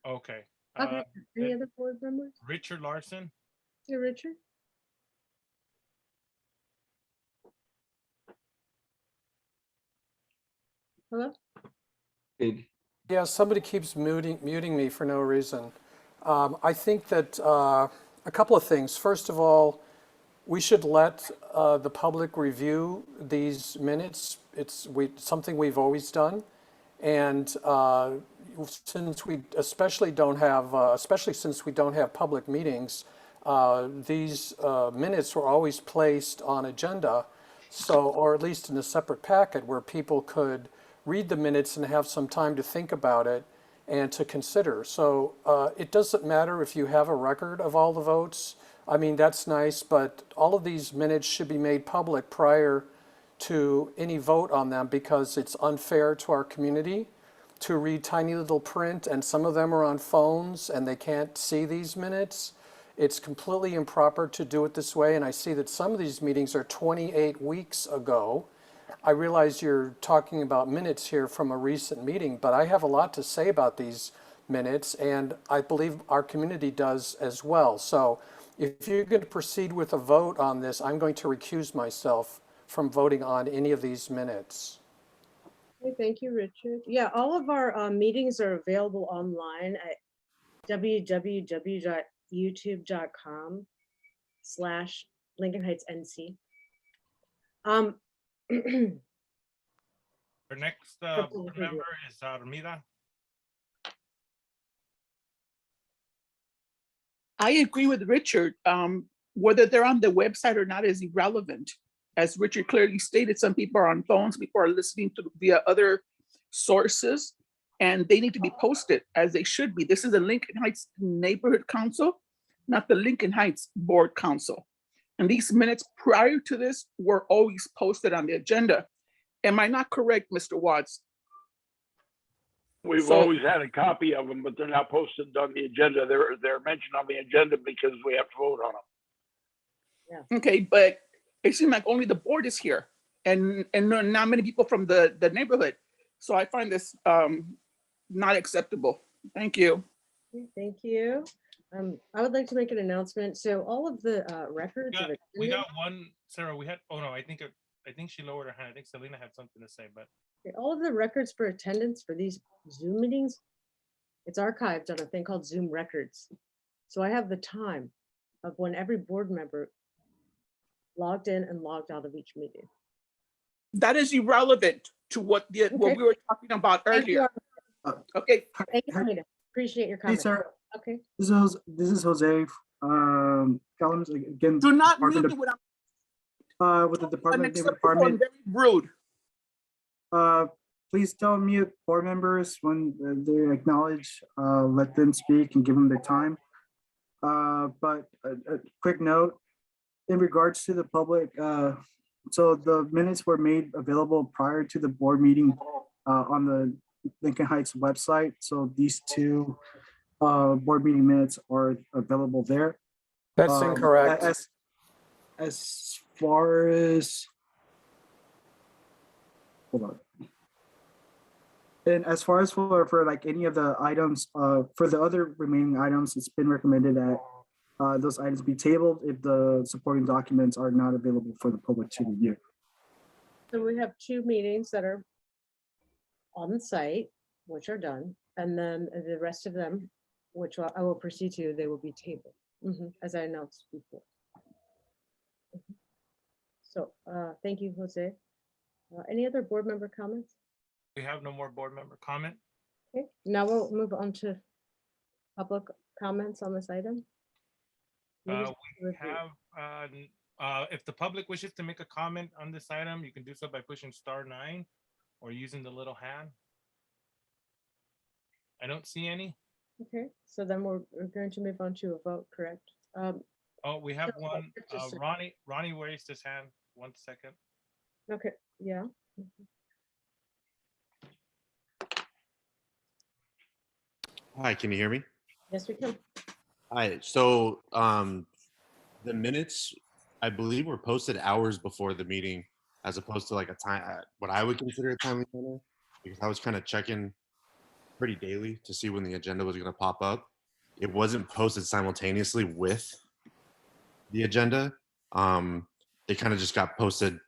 Okay. Okay, any other board members? Richard Larson. Hey, Richard? Hello? Yeah, somebody keeps muting me for no reason. I think that a couple of things. First of all, we should let the public review these minutes. It's something we've always done. And since we especially since we don't have public meetings, these minutes were always placed on agenda. So, or at least in a separate packet where people could read the minutes and have some time to think about it and to consider. So it doesn't matter if you have a record of all the votes. I mean, that's nice, but all of these minutes should be made public prior to any vote on them because it's unfair to our community to read tiny little print, and some of them are on phones and they can't see these minutes. It's completely improper to do it this way, and I see that some of these meetings are 28 weeks ago. I realize you're talking about minutes here from a recent meeting, but I have a lot to say about these minutes, and I believe our community does as well. So if you're going to proceed with a vote on this, I'm going to recuse myself from voting on any of these minutes. Okay, thank you, Richard. Yeah, all of our meetings are available online at www.youtube.com/Lincoln Heights NC. Our next board member is Armida. I agree with Richard. Whether they're on the website or not is irrelevant. As Richard clearly stated, some people are on phones, people are listening to via other sources, and they need to be posted as they should be. This is the Lincoln Heights Neighborhood Council, not the Lincoln Heights Board Council. And these minutes prior to this were always posted on the agenda. Am I not correct, Mr. Watts? We've always had a copy of them, but they're not posted on the agenda. They're mentioned on the agenda because we have to vote on them. Yeah. Okay, but it seems like only the board is here and not many people from the neighborhood. So I find this not acceptable. Thank you. Thank you. I would like to make an announcement. So all of the records. We got one, Sarah. We had, oh no, I think I think she lowered her hand. I think Selena had something to say, but Okay, all of the records for attendance for these Zoom meetings, it's archived on a thing called Zoom Records. So I have the time of when every board member logged in and logged out of each meeting. That is irrelevant to what what we were talking about Thank you, earlier. Okay. Thank you, Rita. Appreciate your Hey, comment. sir. Okay. This is Jose. Collins again. Do not Department mute of- me when I'm with the Department of Labor unacceptable and Department. very rude. Please don't mute board members when they acknowledge. Let them speak and give them their time. But a quick note in regards to the public. So the minutes were made available prior to the board meeting on the Lincoln Heights website. So these two board meeting minutes are available there. That's incorrect. As far as, hold on. And as far as for like any of the items, for the other remaining items, it's been recommended that those items be tabled if the supporting documents are not available for the public to review. So we have two meetings that are on the site, which are done, and then the rest of them, which I will proceed to, they will be tabled, as I announced before. So thank you, Jose. Any other board member comments? we have no more board member comment. Okay, now we'll move on to public comments on this item. We have, if the public wishes to make a comment on this item, you can do so by pushing *9 or using the little hand. I don't see any. Okay, so then we're going to move on to a vote, correct? Oh, we have so one. just a- Ronnie raised his hand. 1 second. Okay, yeah. Hi, can you hear me? Yes, we can. Hi, so the minutes, I believe, were posted hours before the meeting as opposed to like a time, what I would consider a timely manner, because I was kind of checking pretty daily to see when the agenda was going to pop up. It wasn't posted simultaneously with the agenda. They kind of just got posted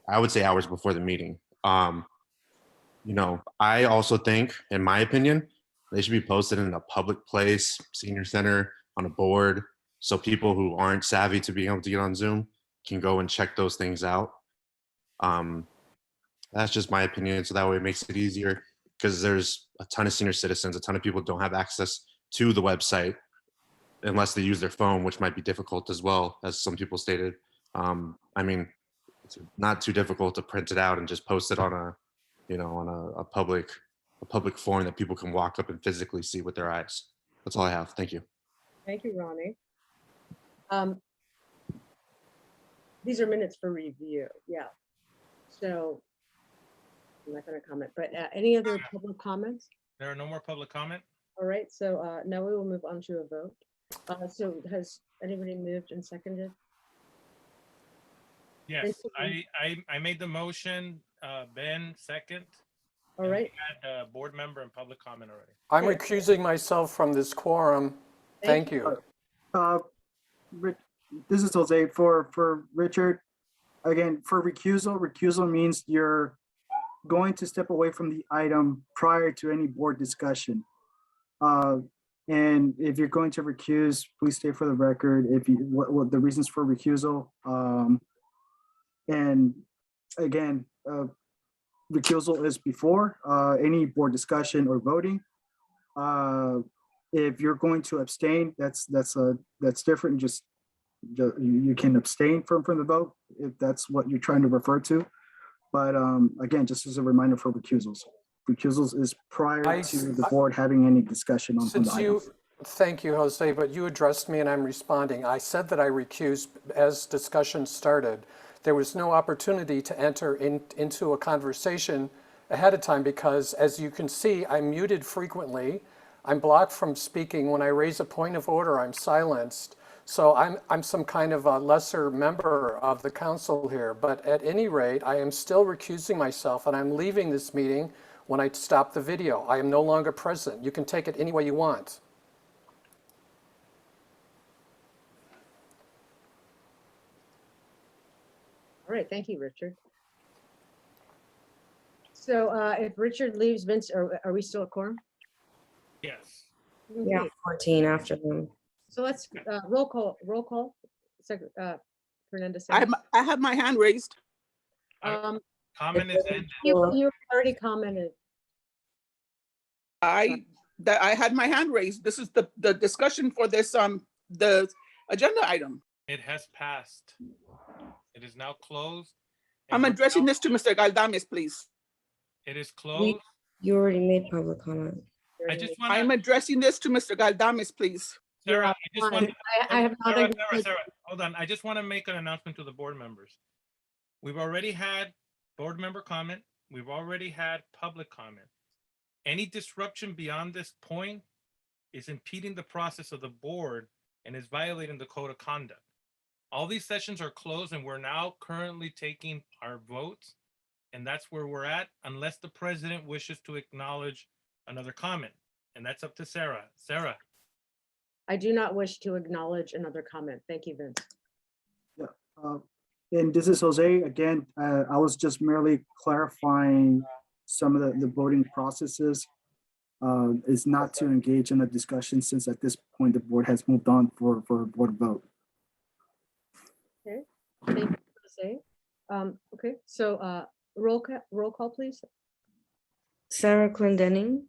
I would say hours before the meeting. You know, I also think, in my opinion, they should be posted in a public place, senior center, on a board, so people who aren't savvy to being able to get on Zoom can go and check those things out. That's just my opinion. So that way it makes it easier, because there's a ton of senior citizens, a ton of people don't have access to the website unless they use their phone, which might be difficult as well, as some people stated. I mean, it's not too difficult to print it out and just post it on a, you know, on a public forum that people can walk up and physically see with their eyes. That's all I have. Thank you. Thank you, Ronnie. These are minutes for review, yeah. So I'm not going to comment, but any other public comments? There are no more public comment. All right, so now we will move on to a vote. So has anybody moved and seconded? Yes, I made the motion. Ben second. All right. We had a board member and public comment already. I'm recusing myself from this quorum. Thank you. This is Jose for Richard. Again, for recusal means you're going to step away from the item prior to any board discussion. And if you're going to recuse, please state for the record if you what the reasons for recusal. And again, recusal is before any board discussion or voting. If you're going to abstain, that's different. Just you can abstain from the vote if that's what you're trying to refer to. But again, just as a reminder for recusals. Recusals is prior to the board having any discussion on the item. Thank you, Jose, but you addressed me and I'm responding. I said that I recused as discussion started. There was no opportunity to enter into a conversation ahead of time because, as you can see, I'm muted frequently. I'm blocked from speaking. When I raise a point of order, I'm silenced. So I'm some kind of a lesser member of the council here. But at any rate, I am still recusing myself and I'm leaving this meeting when I stop the video. I am no longer present. You can take it any way you want. All All right, thank you, Richard. So if Richard leaves, Vince, are we still a quorum? Yes. Yeah, Okay. 14 after them. So let's roll call. Fernandez. I have my hand raised. Comment is ended. You already commented. I had my hand raised. This is the discussion for this the agenda item. It has passed. It is now closed. I'm addressing this to Mr. Galdames, please. It is closed. You already made public comment. I just want I'm addressing this to Mr. Galdames, please. Sarah, I have not. Sarah, hold on. I just want to make an announcement to the board members. We've already had board member comment. We've already had public comment. Any disruption beyond this point is impeding the process of the board and is violating the code of conduct. All these sessions are closed and we're now currently taking our votes. And that's where we're at, unless the president wishes to acknowledge another comment. And that's up to Sarah. Sarah. I do not wish to acknowledge another comment. Thank you, Vince. Yeah. And this is Jose again. I was just merely clarifying some of the voting processes. Is not to engage in a discussion since at this point the board has moved on for a board vote. Okay. Thank you, Jose. Okay. So roll call, please. Sarah Clendenning.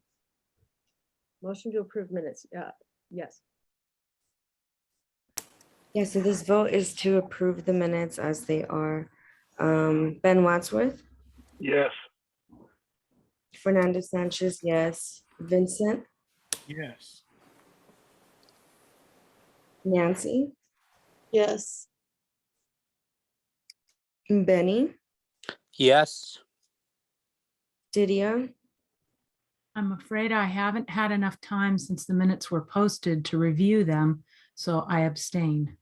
Motion to approve minutes. Yes. Yeah, so this vote is to approve the minutes as they are. Ben Wadsworth, Yes. Fernando Sanchez, yes. Vincent, Yes. Nancy, Yes. Benny, Yes. Didia, I'm afraid I haven't had enough time since the minutes were posted to review them, so I abstain.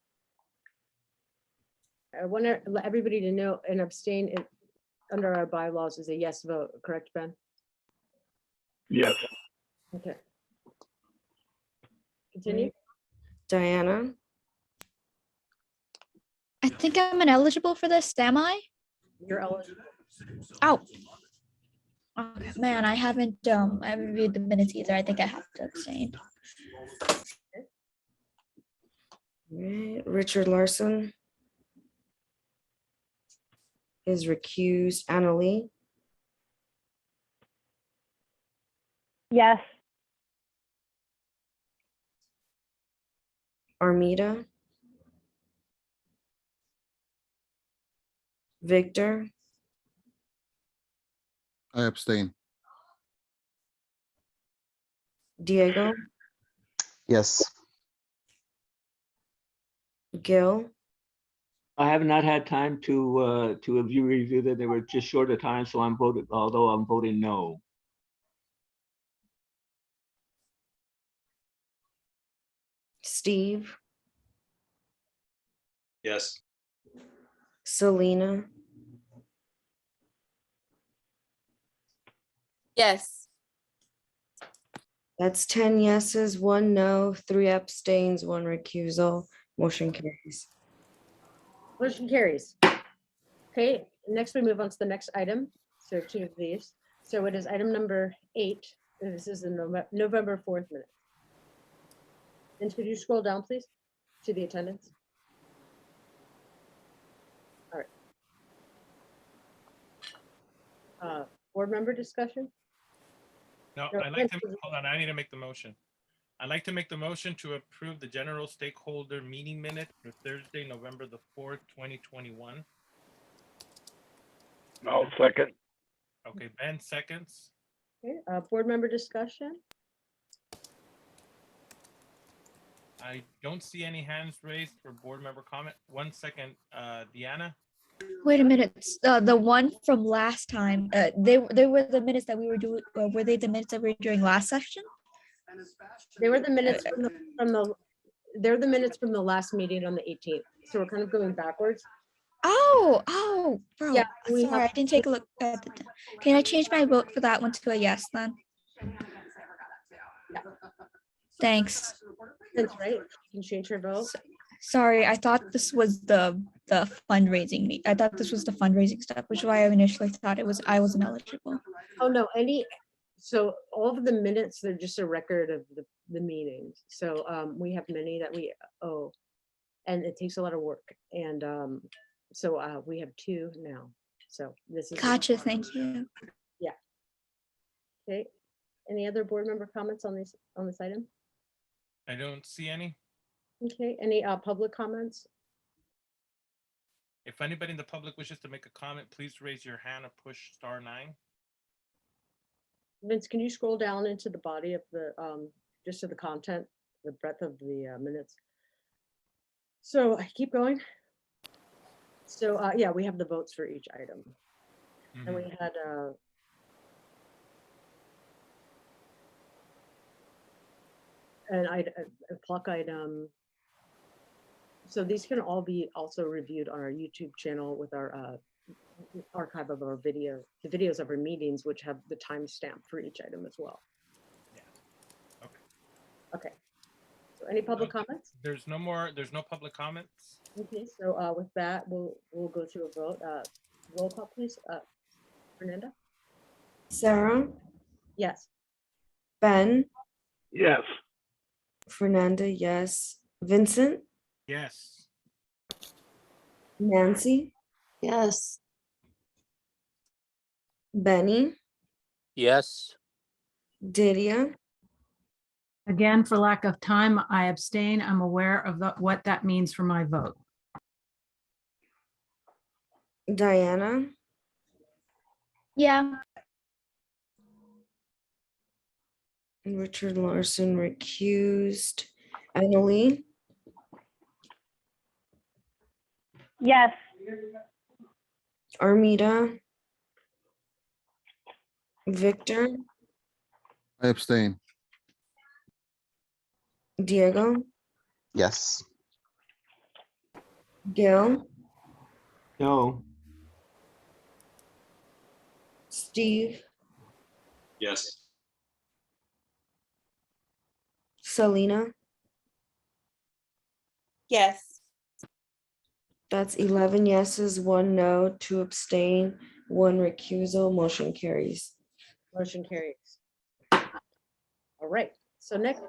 I want to let everybody to know an abstain under our bylaws is a yes vote, correct, Ben? Yes. Okay. Continue. Diana, I think I'm ineligible for this, am I? You're eligible. Oh. Okay, man, I haven't reviewed the minutes either. I think I have to abstain. right. Richard Larson is recused. Annalee, Yes. Armida, Victor, I abstain. Diego, Yes. Gil, I have not had time to review that. They were just short of time, so I'm voting no. Steve, Yes. Selena, Yes. that's 10 yeses, 1 no, 3 abstains, 1 recusal. Motion carries. Motion carries. Okay, next we move on to the next item. So 2 of these. So it is item number 8. And this is the November 4th minute. And could you scroll down, please, to the attendance? All right. Board member discussion? No, No, I'd like to, hold on, I need to make the motion. I'd like to make the motion to approve the general stakeholder meeting minute for Thursday, November the 4th, 2021. I'll second. Okay, Ben seconds. Okay, board member discussion? I don't see any hands raised for board member comment. 1 second, Deanna. Wait a minute. The one from last time, they were the minutes that we were doing. Were they the minutes that we were doing last session? They were the minutes they're the minutes from the last meeting on the 18th. So we're kind of going backwards. Oh, bro. Yeah, Sorry, I didn't take a look at the. Can I change my vote for that one to a yes then? Thanks. That's right. You can change your vote. sorry, I thought this was the fundraising. I thought this was the fundraising stuff, which is why I initially thought I wasn't eligible. Oh, no, so all of the minutes, they're just a record of the meetings. So we have many that we owe, and it takes a lot of work. And so we have 2 now. So this is. Gotcha, thank you. Yeah. Okay. Any other board member comments on this item? I don't see any. Okay, any public comments? If anybody in the public wishes to make a comment, please raise your hand or push *9. Vince, can you scroll down into the body of the, just to the content, the breadth of the minutes? So I keep going. So yeah, we have the votes for each item. And we had a clock item. So these can all be also reviewed on our YouTube channel with our archive of our the videos of our meetings, which have the timestamp for each item as well. Yeah. Okay. Okay. So any public comments? There's no public comments. Okay, so with that, we'll go through a vote. Roll call, please. Fernanda? Sarah, Yes. Ben, Yes. Fernanda, yes. Vincent, Yes. Nancy, Yes. Benny, Yes. Didia, Again, for lack of time, I abstain. I'm aware of what that means for my vote. Diana, Yeah. Richard Larson recused, Annalee, Yes. Armida, Victor, I abstain. Diego, Yes. Gil, No. Steve, Yes. Selena. Yes. That's 11 yeses, 1 no, 2 abstain, 1 recusal, motion carries. Motion carries. All right, so next,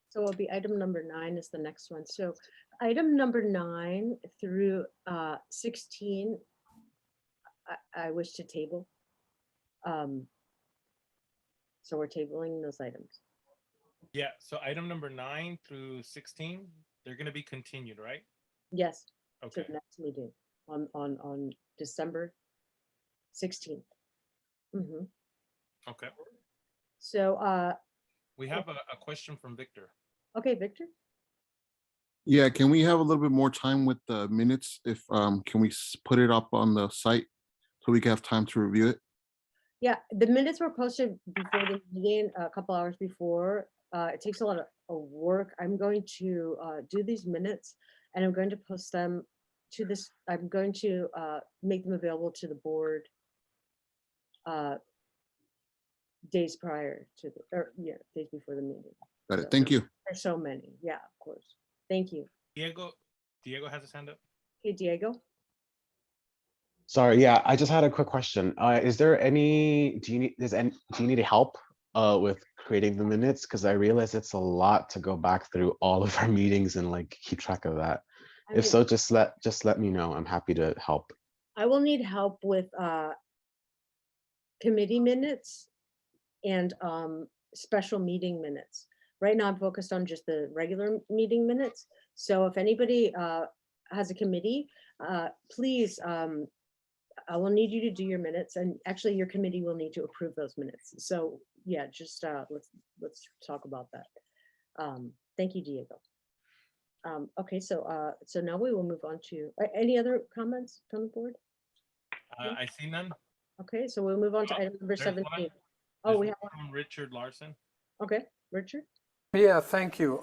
so it'll be item number 9 is the next one. So item number 9 through 16, I wish to table. So we're tabling those items. Yeah. So item number 9 through 16, they're going to be continued, right? Yes. Okay. To the next meeting on December 16th. Mm-hmm. Okay. So We have a question from Victor. okay, Victor. Yeah, can we have a little bit more time with the minutes? If can we put it up on the site so we can have time to review it? Yeah, the minutes were posted before the meeting, a couple hours before. It takes a lot of work. I'm going to do these minutes and I'm going to post them to this. I'm going to make them available to the board days prior to days before the meeting. Got it. Thank you. There's so many. Yeah, of course. Thank you. Diego has his hand up. Hey, Diego. Sorry, yeah, I just had a quick question. Is there any, do you need help with creating the minutes? Because I realize it's a lot to go back through all of our meetings and like keep track of that. If so, just let me know. I'm happy to help. I will need help with committee minutes and special meeting minutes. Right now I'm focused on just the regular meeting minutes. So if anybody has a committee, please, I will need you to do your minutes, and actually your committee will need to approve those minutes. So yeah, just let's talk about that. Thank you, Diego. Okay, so so now we will move on to any other comments from the board? I see none. Okay, so we'll move on to item number 17. Oh, we have one from Richard Larson. Okay, Richard. Yeah, thank you.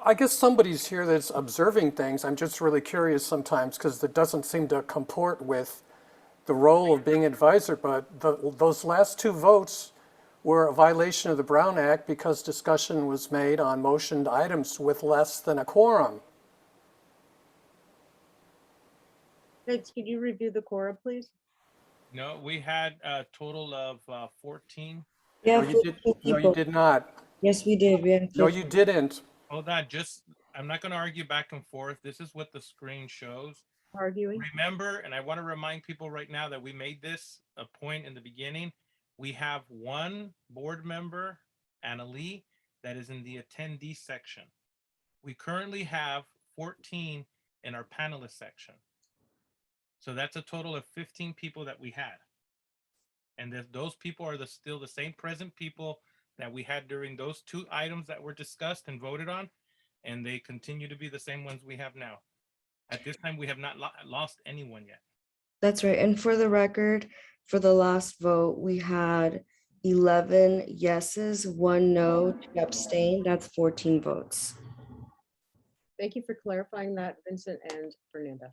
I guess somebody's here that's observing things. I'm just really curious sometimes because it doesn't seem to comport with the role of being advisor, but those last 2 votes were a violation of the Brown Act because discussion was made on motioned items with less than a quorum. Vince, could you review the quorum, please? No, we had a total of 14. Yeah, No, you did, 15 no, you people. did not. Yes, we did. We had No, 15. you didn't. Hold on, I'm not going to argue back and forth. This is what the screen shows. Arguing. Remember, and I want to remind people right now that we made this a point in the beginning. We have one board member, Anna Lee, that is in the attendee section. We currently have 14 in our panelist section. So that's a total of 15 people that we had. And those people are still the same present people that we had during those 2 items that were discussed and voted on. And they continue to be the same ones we have now. At this time, we have not lost anyone yet. That's right. And for the record, for the last vote, we had 11 yeses, 1 no, 2 abstain. That's 14 votes. Thank you for clarifying that, Vincent and Fernanda.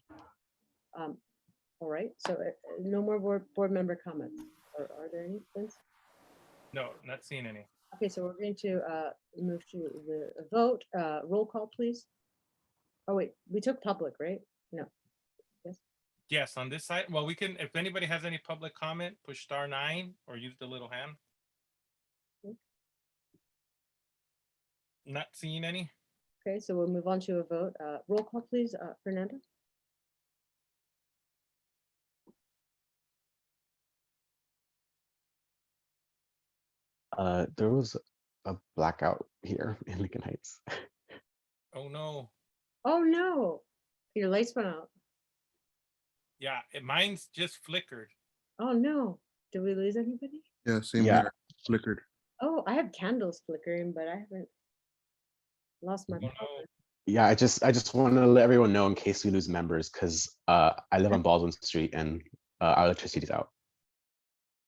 All right, so no more board member comments. Or are there any, Vince? No, not seeing any. Okay, so we're going to move to the vote. Roll call, please. Oh, wait, we took public, right? No. Yes. Yes, on this side. Well, we can, if anybody has any public comment, push *9 or use the little hand. Not seeing any. Okay, so we'll move on to a vote. Roll call, please, Fernanda. There was a blackout here in Lincoln Heights. Oh no. Oh no, your lights went out. Yeah, mine's just flickered. Oh no, did we lose anybody? Yeah, same Yeah. here. Flickered. Oh, I have candles flickering, but I haven't lost my Oh, no. power. Yeah, I just want to let everyone know in case we lose members, because I live on Baldwin Street and our electricity's out.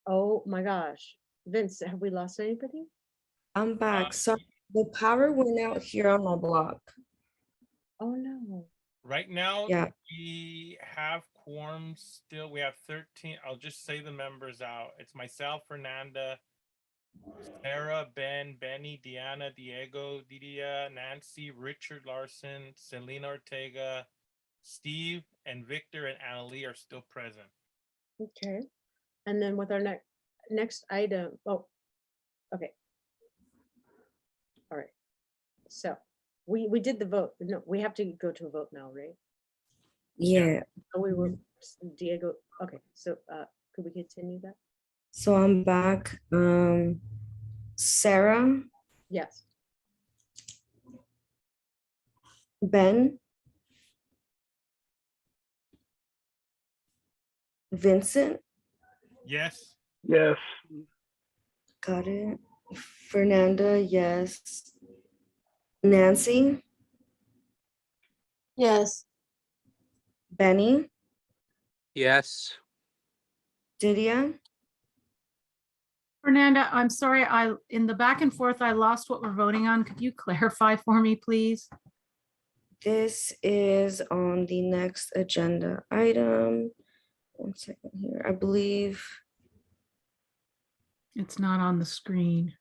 Oh my gosh. Vince, have we lost anybody? I'm back. So the power went out here on my block. Oh no. Right now, Yeah. we have quorum still. We have 13. I'll just say the members out. It's myself, Fernanda, Sarah, Ben, Benny, Deanna, Diego, Didia, Nancy, Richard Larson, Selena Ortega, Steve, and Victor and Annalie are still present. Okay. And then with our next item, oh, okay. All right. So we did the vote. No, we have to go to a vote now, right? Yeah. Oh, we were Diego. Okay, so could we continue that? So I'm back. Sarah, Yes. Ben, Vincent, Yes. Yes. got it. Fernanda, yes. Nancy, Yes. Benny, Yes. Didia, Fernanda, I'm sorry, in the back and forth, I lost what we're voting on. Could you clarify for me, please? this is on the next agenda item. 1 second here. I believe It's not on the screen.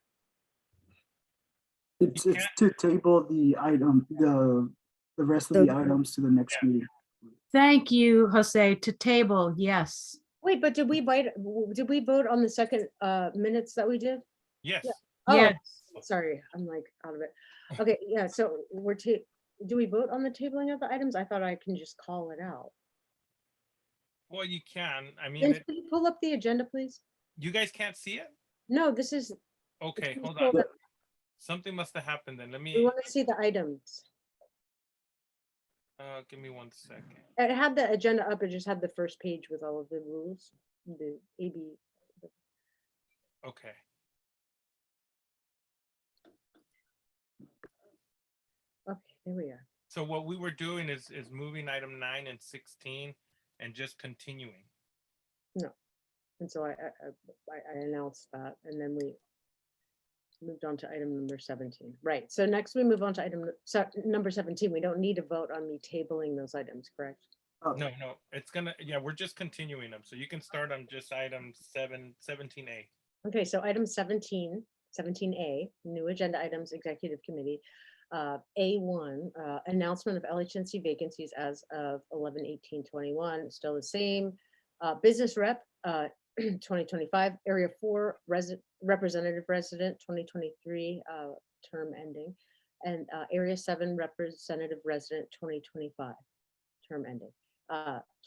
It's to table the item, the rest of the items to the next meeting. Thank you, Jose. To table, yes. Wait, but did we vote on the second minutes that we did? Yes. Yeah. Oh, Yes. sorry, I'm like out of it. Okay, yeah, so do we vote on the tabling of the items? I thought I can just call it out. Well, you can. I mean, Vince, can you pull up the agenda, please? you guys can't see it? No, this is, Okay, it's hold pulled on. up. Something must have happened then. Let We me, want to see the items. give me 1 second. It had the agenda up, it just had the first page with all of the rules, the AB. Okay. Okay, there we are. So what we were doing is moving item 9 and 16 and just continuing. No, and so I announced that, and then we moved on to item number 17. Right, so next we move on to item number 17. We don't need to vote on me tabling those items, correct? No, it's gonna, yeah, we're just continuing them. So you can start on just item 17A. Okay, so item 17A, new agenda items, executive committee. A1, announcement of LHNC vacancies as of 11/18/21, still the same. Business rep, 2025, area 4, representative resident, 2023, term ending. And area 7, representative resident, 2025, term ending.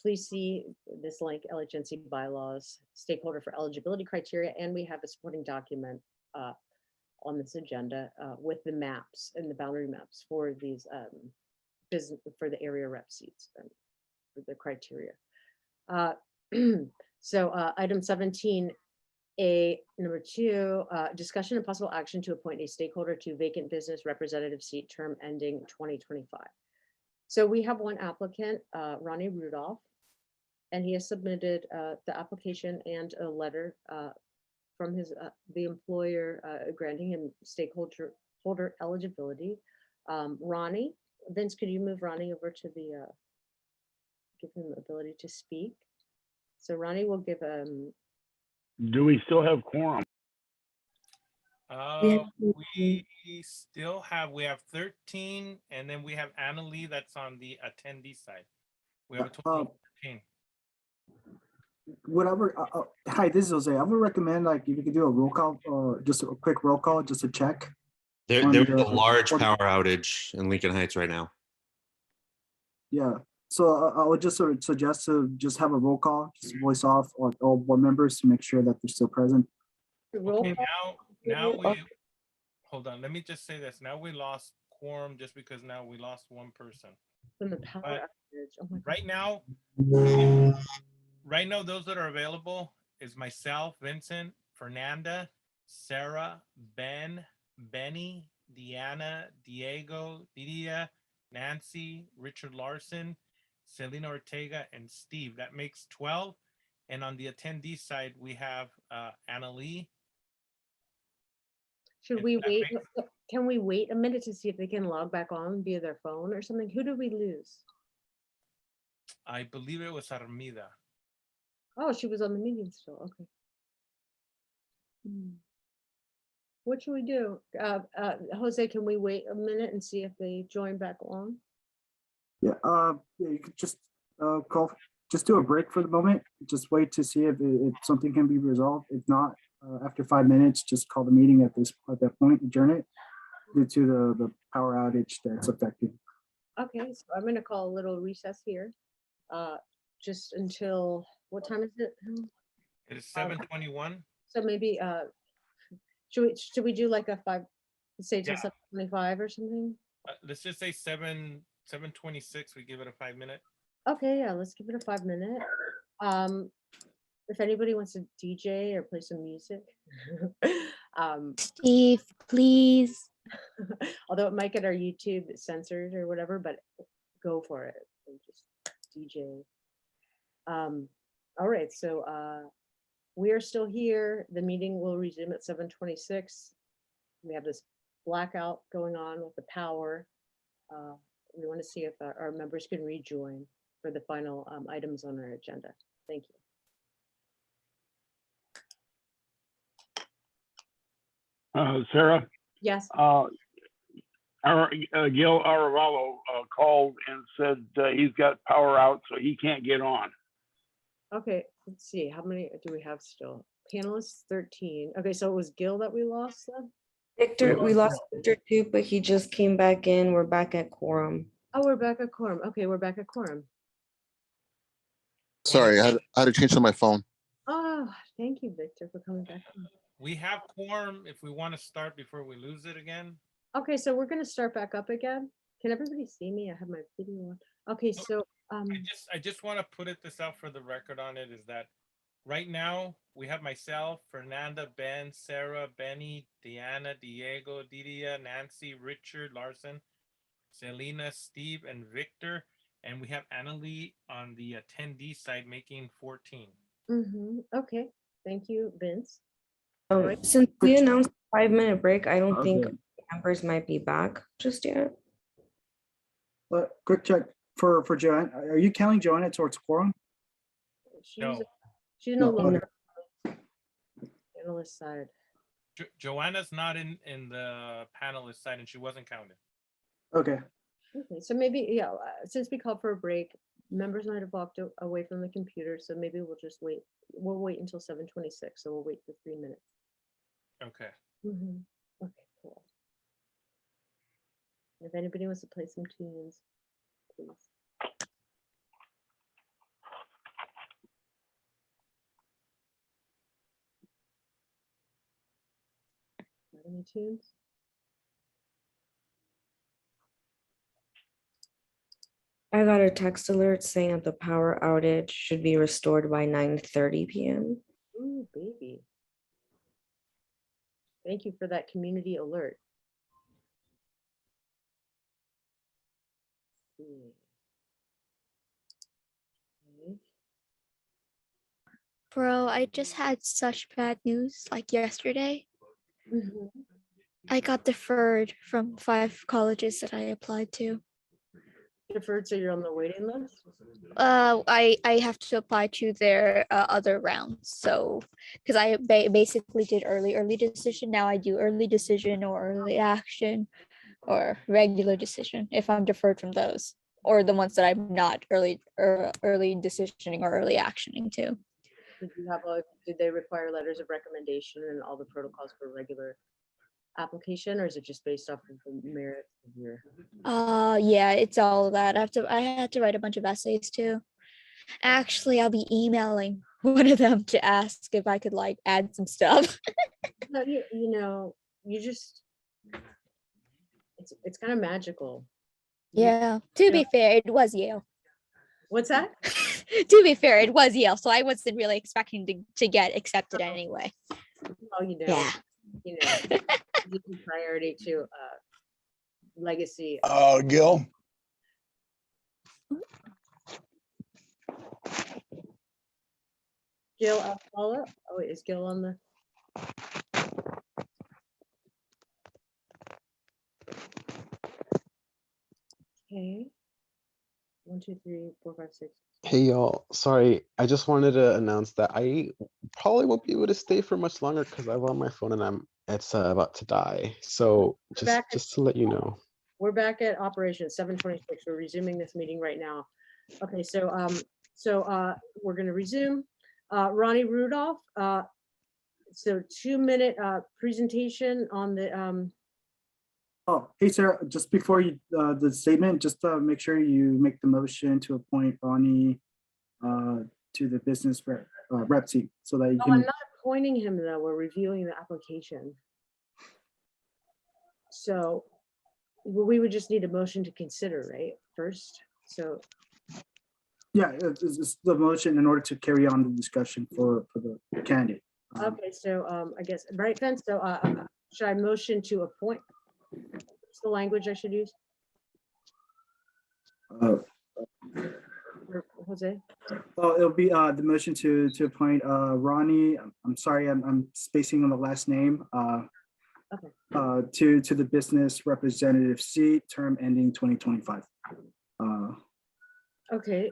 Please see this link, LHNC bylaws, stakeholder for eligibility criteria, and we have a supporting document on this agenda with the maps and the boundary maps for these business, for the area rep seats and for the criteria. So item 17A, number 2, discussion and possible action to appoint a stakeholder to vacant business representative seat, term ending 2025. So we have one applicant, Ronnie Rudolph, and he has submitted the application and a letter from his the employer granting him stakeholder eligibility. Ronnie, Vince, could you move Ronnie over to the give him the ability to speak? So Ronnie will give Do we still have quorum? We still have, we have 13, and then we have Annalee that's on the attendee side. We have a total of 13. Whatever. Hi, this is Jose. I would recommend like if you could do a roll call or just a quick roll call just to check. There's a large power outage in Lincoln Heights right now. Yeah. So I would just sort of suggest to just have a roll call, just voice off on all board members to make sure that they're still present. Okay, now we, hold on, let me just say this. Now we lost quorum just because now we lost one person. from the power outage. Oh my God. Right now, those that are available is myself, Vincent, Fernanda, Sarah, Ben, Benny, Deanna, Diego, Didia, Nancy, Richard Larson, Selena Ortega, and Steve. That makes 12. And on the attendee side, we have Annalee. Should we wait? Can we wait a minute to see if they can log back on via their phone or something? Who did we lose? I believe it was Armida. Oh, she was on the meeting still. Okay. What should we do? Jose, can we wait a minute and see if they join back on? Yeah. Yeah, you could just just do a break for the moment. Just wait to see if something can be resolved. If not, after 5 minutes, just call the meeting at that point, adjourn it due to the power outage that's affected. Okay, so I'm gonna call a little recess here. Just until, what time is it? It is 7:21. So maybe should we do like a 5, say till 7:25 or something? Let's just say 7:26. We give it a 5-minute. Okay, yeah, let's give it a 5-minute. If anybody wants to DJ or play some music. Steve, please. Although it might get our YouTube censored or whatever, but go for it. Just DJ. All right, so we are still here. The meeting will resume at 7:26. We have this blackout going on with the power. We want to see if our members can rejoin for the final items on our agenda. Thank you. Sarah? Yes. Gil Aravallo called and said he's got power out, so he can't get on. Okay, let's see. How many do we have still? Panelists 13. Okay, so it was Gil that we lost then? Victor, we lost Victor too, but he just came back in. We're back at quorum. Oh, we're back at quorum. Okay, we're back at quorum. Sorry, I had to change on my phone. Oh, thank you, Victor, for coming back. We have quorum if we want to start before we lose it again. Okay, so we're gonna start back up again. Can everybody see me? I have my video on. Okay, so I just want to put this out for the record on it, is that right now we have myself, Fernanda, Ben, Sarah, Benny, Deanna, Diego, Didia, Nancy, Richard, Larson, Selena, Steve, and Victor. And we have Annalee on the attendee side making 14. Okay, thank you, Vince. Since we announced a 5-minute break, I don't think members might be back just yet. But quick check for Joanne. Are you counting Joanna towards quorum? She's no longer. Analyst side. Joanna's not in the panelist side and she wasn't counted. Okay. Okay, so maybe, yeah, since we called for a break, members might have walked away from the computer, so maybe we'll just wait. We'll wait until 7:26, so we'll wait for 3 minutes. Okay. Okay, cool. If anybody wants to play some tunes, please. Got any tunes? I got a text alert saying that the power outage should be restored by 9:30 p.m. Ooh, baby. Thank you for that community alert. Okay. Bro, I just had such bad news like yesterday. I got deferred from 5 colleges that I applied to. Deferred, so you're on the waiting list? I have to apply to their other rounds. So, because I basically did early decision. Now I do early decision or early action or regular decision if I'm deferred from those, or the ones that I'm not early decisioning or early actioning to. Did they require letters of recommendation and all the protocols for regular application, or is it just based off of the merit of your? Yeah, it's all of that. I had to write a bunch of essays too. Actually, I'll be emailing one of them to ask if I could like add some stuff. No, you know, you just it's kind of magical. Yeah. To be fair, it was Yale. What's that? To be fair, it was Yale, so I wasn't really expecting to get accepted anyway. Oh, you know, Yeah. you know, give priority to legacy. Gil. Gil Alcala. Oh, wait, is Gil on the? Okay. 1, 2, 3, 4, 5, 6. Hey y'all, sorry, I just wanted to announce that I probably won't be able to stay for much longer because I'm on my phone and it's about to die. So just to let you know. We're back at operation 7:26. We're resuming this meeting right now. Okay, so we're going to resume. Ronnie Rudolph. So 2-minute presentation on the. Oh, hey, Sarah, just before you, the statement, just make sure you make the motion to appoint Ronnie to the business rep seat so that you No, can. I'm not appointing him though. We're reviewing the application. So we would just need a motion to consider, right? First, so. Yeah, it's the motion in order to carry on the discussion for the candidate. Okay, so I guess, right then, so should I motion to appoint? What's the language I should use? Jose? Well, it'll be the motion to appoint Ronnie. I'm sorry, I'm spacing on the last name. To the business representative seat, term ending 2025. Okay.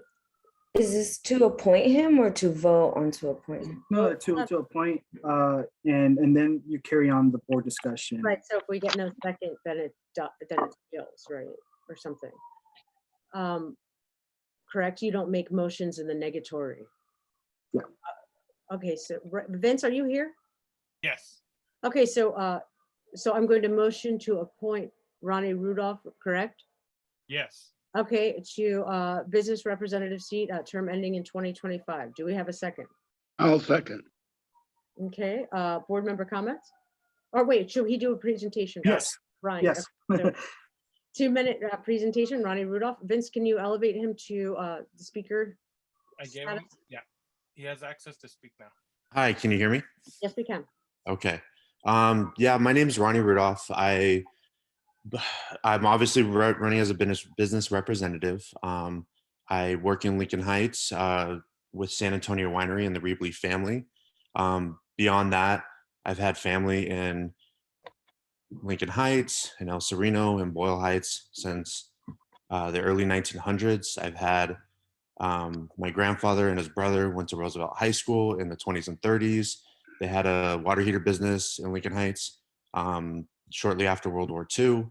Is this to appoint him or to vote on to appoint him? No, to appoint, and then you carry on the board discussion. Right, so if we get no second, then it's Gil's, right, or something. Correct, you don't make motions in the negatory. Yeah. Okay, so Vince, are you here? Yes. Okay, so so I'm going to motion to appoint Ronnie Rudolph, correct? Yes. Okay, to business representative seat, term ending in 2025. Do we have a second? I'll second. Okay, board member comments? Or wait, should he do a presentation? Yes. Ryan. Yes. Okay, so 2-minute presentation, Ronnie Rudolph. Vince, can you elevate him to the speaker? I gave him, yeah. He has access to speak now. Hi, can you hear me? Yes, we can. Okay. Yeah, my name is Ronnie Rudolph. I'm obviously running as a business representative. I work in Lincoln Heights with San Antonio Winery and the Rebley family. Beyond that, I've had family in Lincoln Heights and El Sereno and Boyle Heights since the early 1900s. I've had my grandfather and his brother went to Roosevelt High School in the 20s and 30s. They had a water heater business in Lincoln Heights shortly after World War II.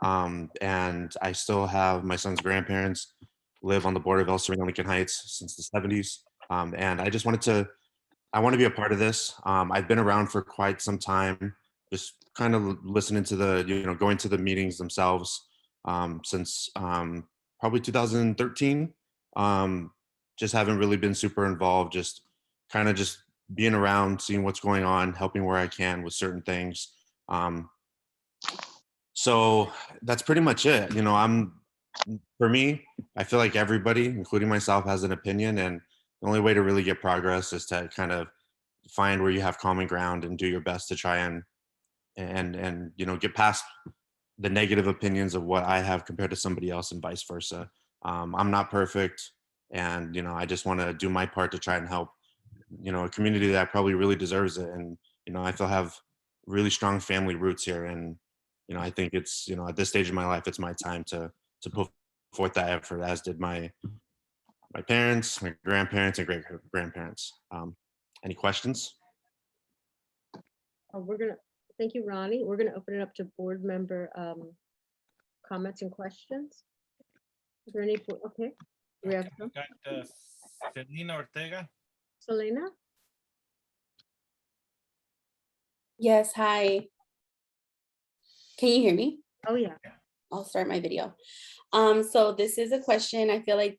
And I still have my son's grandparents live on the border of El Sereno, Lincoln Heights since the 70s. And I just I want to be a part of this. I've been around for quite some time, just kind of listening to going to the meetings themselves since probably 2013. Just haven't really been super involved, just being around, seeing what's going on, helping where I can with certain things. So that's pretty much it. For me, I feel like everybody, including myself, has an opinion, and the only way to really get progress is to kind of find where you have common ground and do your best to try and get past the negative opinions of what I have compared to somebody else and vice versa. I'm not perfect, and I just want to do my part to try and help a community that probably really deserves it. And I feel have really strong family roots here, and I think it's at this stage of my life, it's my time to put forth that effort, as did my parents, my grandparents, and great grandparents. Any questions? Thank you, Ronnie. We're gonna open it up to board member comments and questions. Is there any? Okay, we have some. Got Selena Ortega. Selena? Yes, hi. Can you hear me? Oh, yeah. I'll start my video. So this is a question, I feel like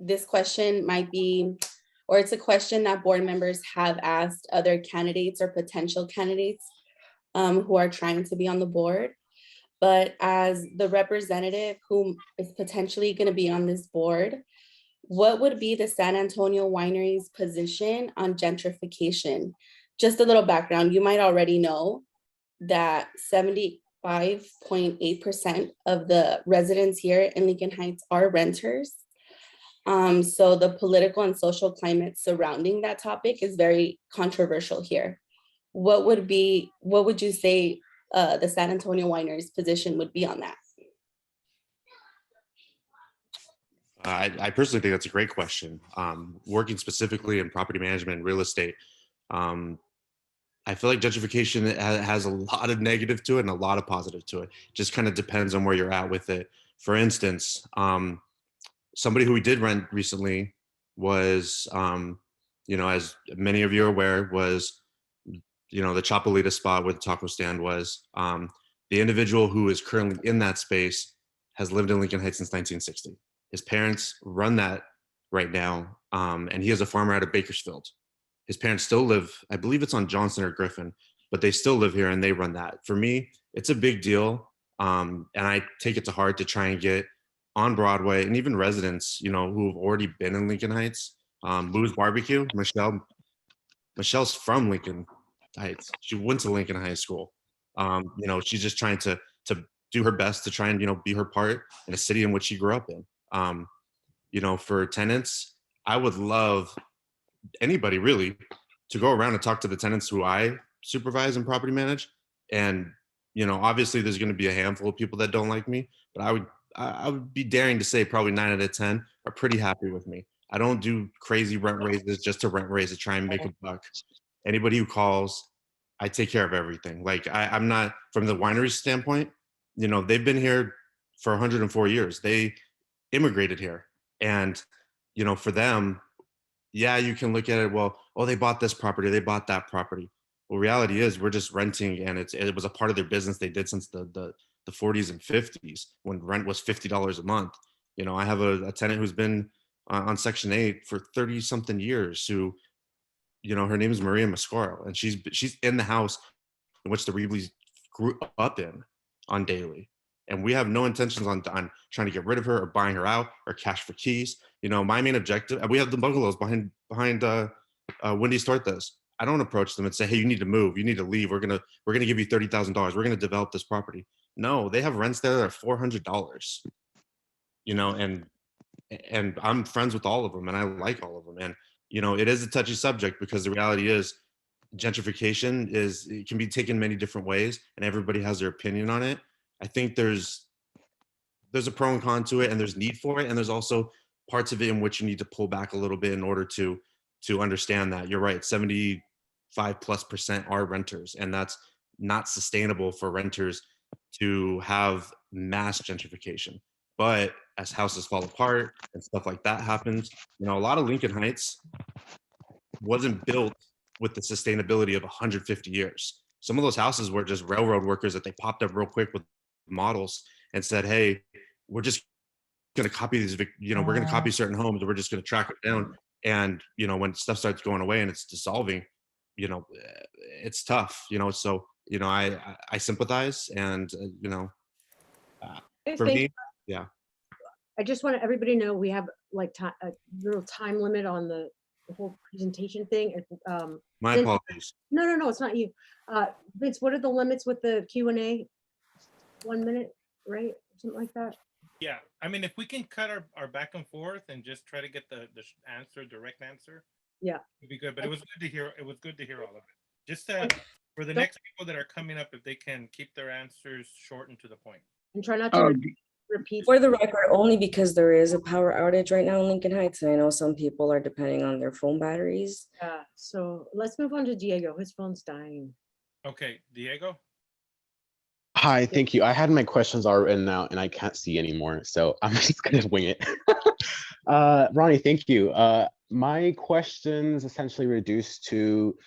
this question might be, or it's a question that board members have asked other candidates or potential candidates who are trying to be on the board. But as the representative who is potentially going to be on this board, what would be the San Antonio Winery's position on gentrification? Just a little background, you might already know that 75.8% of the residents here in Lincoln Heights are renters. So the political and social climate surrounding that topic is very controversial here. What would you say the San Antonio Winery's position would be on that? I personally think that's a great question. Working specifically in property management and real estate, I feel like gentrification has a lot of negative to it and a lot of positive to it. Just kind of depends on where you're at with it. For instance, somebody who we did rent recently was, as many of you are aware, was, the Chapalita spot where the taco stand was. The individual who is currently in that space has lived in Lincoln Heights since 1960. His parents run that right now, and he is a farmer out of Bakersfield. His parents still live, I believe it's on Johnson or Griffin, but they still live here and they run that. For me, it's a big deal, and I take it to heart to try and get on Broadway, and even residents, who have already been in Lincoln Heights. Lou's Barbecue, Michelle's from Lincoln Heights. She went to Lincoln High School. She's just trying to do her best to try and be her part in a city in which she grew up in. For tenants, I would love anybody really to go around and talk to the tenants who I supervise and property manage. And obviously there's going to be a handful of people that don't like me, but I would be daring to say probably 9 out of 10 are pretty happy with me. I don't do crazy rent raises just to rent raise to try and make a buck. Anybody who calls, I take care of everything. Like I'm not, from the winery standpoint, they've been here for 104 years. They immigrated here. And, for them, yeah, you can look at it, well, oh, they bought this property, they bought that property. Well, reality is we're just renting, and it was a part of their business they did since the 40s and 50s when rent was $50 a month. I have a tenant who's been on Section 8 for 30 something years who, her name is Maria Mascaro, and she's in the house in which the Reebleys grew up in on daily. And we have no intentions on trying to get rid of her or buying her out or cash for keys. My main objective, we have the bungalows behind Wendy's Tortas. I don't approach them and say, hey, you need to move, you need to leave. We're gonna give you $30,000. We're gonna develop this property. No, they have rents there that are $400. And I'm friends with all of them, and I like all of them. And it is a touchy subject because the reality is gentrification it can be taken many different ways, and everybody has their opinion on it. I think there's a pro and con to it, and there's need for it, and there's also parts of it in which you need to pull back a little bit in order to understand that. You're right, 75% 95+% are renters, and that's not sustainable for renters to have mass gentrification. But as houses fall apart and stuff like that happens, you know, a lot of Lincoln Heights wasn't built with the sustainability of 150 years. Some of those houses were just railroad workers that they popped up real quick with models and said, hey, we're just going to copy these, you know, we're going to copy certain homes, we're just going to track it down. And, you know, when stuff starts going away and it's dissolving, you know, it's tough, you know, so, you know, I sympathize, and, you know, for Thank me, you. yeah. I just want everybody to know we have like a little time limit on the whole presentation thing. My Vince- apologies. No, it's not you. Vince, what are the limits with the Q&A? 1 minute, right? Something like that. Yeah, I mean, if we can cut our back and forth and just try to get the answer, direct answer, yeah, it'd be good. But it was good to hear. It was good to hear all of it. Just for the next people that are coming up, if they can keep their answers short and to the point. And try not to repeat. For the record, only because there is a power outage right now in Lincoln Heights, and I know some people are depending on their phone batteries. Yeah, so let's move on to Diego. His phone's dying. Okay, Diego. Hi, thank you. I had my questions all written out and I can't see anymore, so I'm just gonna wing it. Ronnie, thank you. My questions essentially reduced to,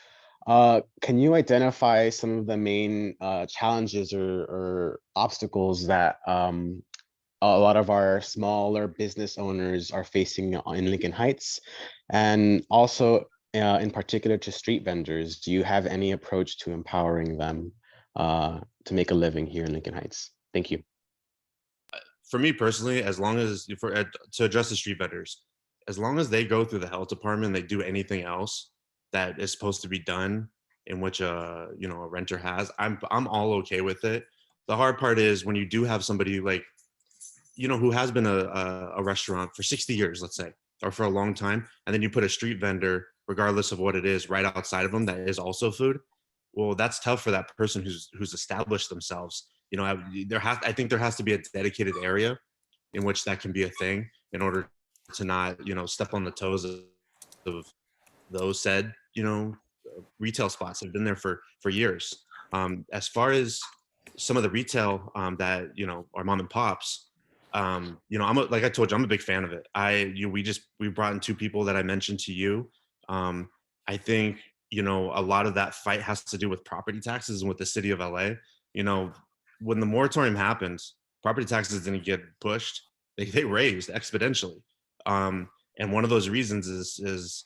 can you identify some of the main challenges or obstacles that a lot of our smaller business owners are facing in Lincoln Heights? And also, in particular to street vendors, do you have any approach to empowering them to make a living here in Lincoln Heights? Thank you. For me personally, as long as to address the street vendors, as long as they go through the health department, they do anything else that is supposed to be done in which a renter has, I'm all okay with it. The hard part is when you do have somebody like, you know, who has been a restaurant for 60 years, let's say, or for a long time, and then you put a street vendor, regardless of what it is, right outside of them that is also food. Well, that's tough for that person who's established themselves. You know, I think there has to be a dedicated area in which that can be a thing in order to not, you know, step on the toes of those said, you know, retail spots that have been there for years. As far as some of the retail that, you know, are mom and pops, you know, like I told you, I'm a big fan of it. We brought in 2 people that I mentioned to you. I think, you know, a lot of that fight has to do with property taxes and with the city of LA. You know, when the moratorium happened, property taxes didn't get pushed; they raised exponentially. And one of those reasons is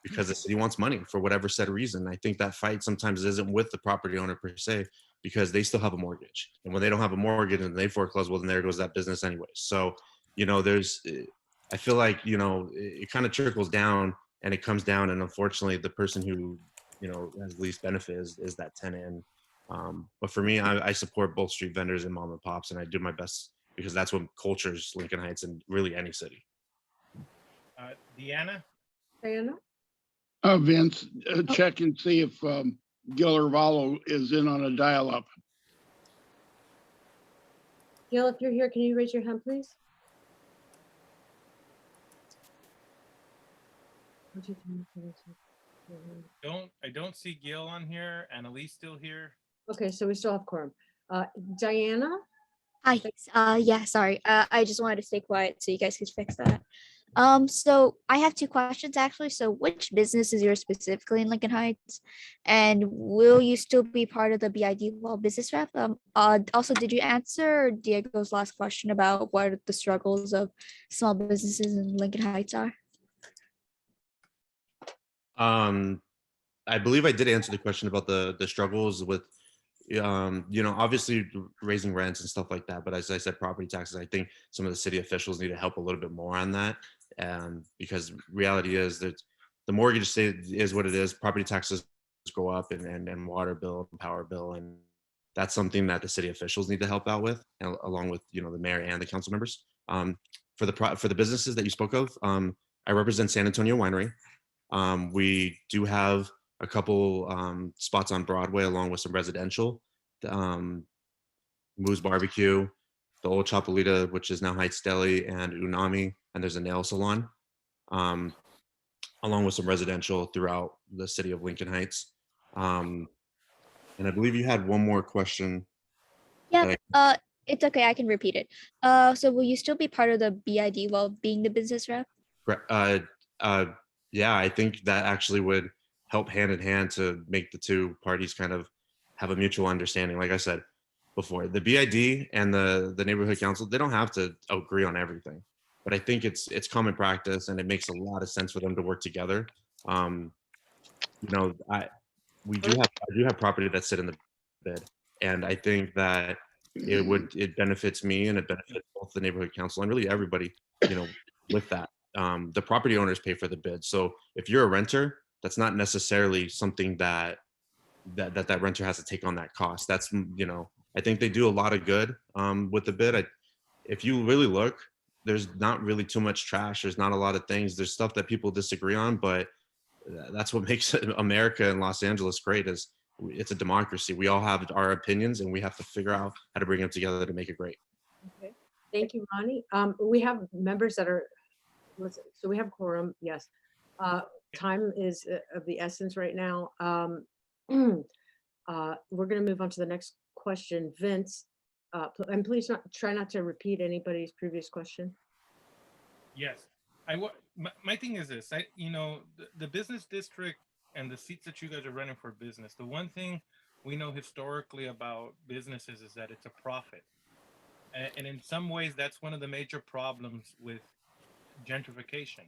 because the city wants money for whatever said reason. I think that fight sometimes isn't with the property owner per se, because they still have a mortgage, and when they don't have a mortgage and they foreclose, well, then there goes that business anyway. So, you know, I feel like, you know, it kind of trickles down. And it comes down, and unfortunately, the person who, you know, has least benefit is that tenant. But for me, I support both street vendors and mom and pops, and I do my best because that's what cultures Lincoln Heights and really any city. Deanna. Diana. Vince, check and see if Gil Arvalo is in on a dial-up. Gil, if you're here, can you raise your hand, please? I don't see Gil on here. Annalise still here. Okay, so we still have quorum. Diana? Hi, yeah, sorry. I just wanted to stay quiet so you guys could fix that. So I have 2 questions actually. So which business is yours specifically in Lincoln Heights? And will you still be part of the BID Law business rep? Also, did you answer Diego's last question about what the struggles of small businesses in Lincoln Heights are? I believe I did answer the question about the struggles with, you know, obviously raising rents and stuff like that. But as I said, property taxes, I think some of the city officials need to help a little bit more on that. Because reality is that the mortgage state is what it is. Property taxes go up, and water bill and power bill. And that's something that the city officials need to help out with, along with, you know, the mayor and the council members. For the businesses that you spoke of, I represent San Antonio Winery. We do have a couple spots on Broadway along with some residential. Moo's Barbecue, the Old Chapelita, which is now Heights Deli, and Unami, and there's a nail salon. On along with some residential throughout the city of Lincoln Heights. And I believe you had one more question. Yeah, it's okay, I can repeat it. So will you still be part of the BID while being the business rep? Yeah, I think that actually would help hand in hand to make the two parties kind of have a mutual understanding. Like I said before, the BID and the neighborhood council, they don't have to agree on everything, but I think it's common practice and it makes a lot of sense for them to work together. You know, I do have property that sit in the bid, and I think that it benefits me and it benefits both the neighborhood council and really everybody, you know, with that. The property owners pay for the bid. So if you're a renter, that's not necessarily something that renter has to take on that cost. That's, you know, I think they do a lot of good with the bid. If you really look, there's not really too much trash. There's not a lot of things. There's stuff that people disagree on, but that's what makes America and Los Angeles great. Is it's a democracy. We all have our opinions, and we have to figure out how to bring them together to make it great. Okay, thank you, Ronnie. We have members that are, so we have quorum, yes. Time is of the essence right now. We're gonna move on to the next question. Vince, and please try not to repeat anybody's previous question. Yes, my thing is this, you know, the business district and the seats that you guys are running for business, the one thing we know historically about businesses is that it's a profit. And in some ways, that's one of the major problems with gentrification.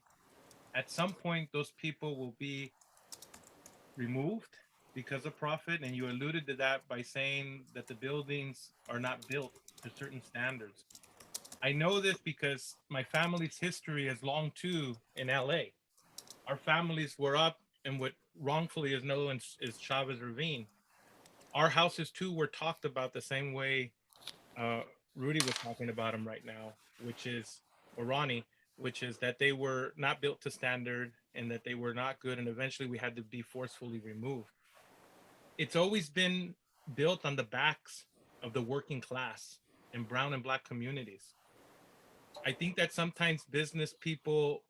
At some point, those people will be removed because of profit. And you alluded to that by saying that the buildings are not built to certain standards. I know this because my family's history is long too in LA. Our families were up in what wrongfully is known as Chavez Ravine. Our houses too were talked about the same way Rudy was talking about them right now, which is, or Ronnie, which is that they were not built to standard and that they were not good, and eventually we had to be forcefully removed. It's always been built on the backs of the working class in brown and black communities. I think that sometimes business people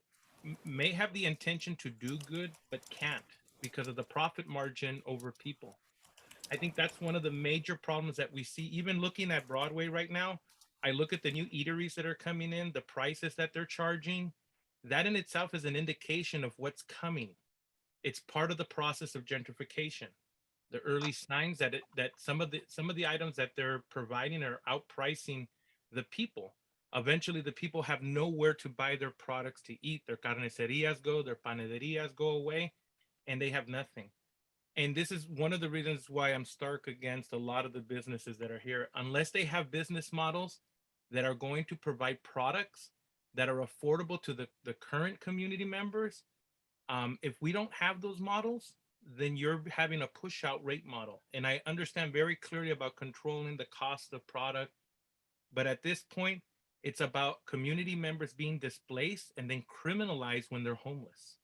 may have the intention to do good, but can't because of the profit margin over people. I think that's one of the major problems that we see, even looking at Broadway right now. I look at the new eateries that are coming in, the prices that they're charging. That in itself is an indication of what's coming. It's part of the process of gentrification. The early signs that some of the items that they're providing are outpricing the people. Eventually, the people have nowhere to buy their products to eat. Their carnicerias go, their panaderias go away, and they have nothing. And this is one of the reasons why I'm stark against a lot of the businesses that are here. Unless they have business models that are going to provide products that are affordable to the current community members, if we don't have those models, then you're having a push out rate model. And I understand very clearly about controlling the cost of product. But at this point, it's about community members being displaced and then criminalized when they're homeless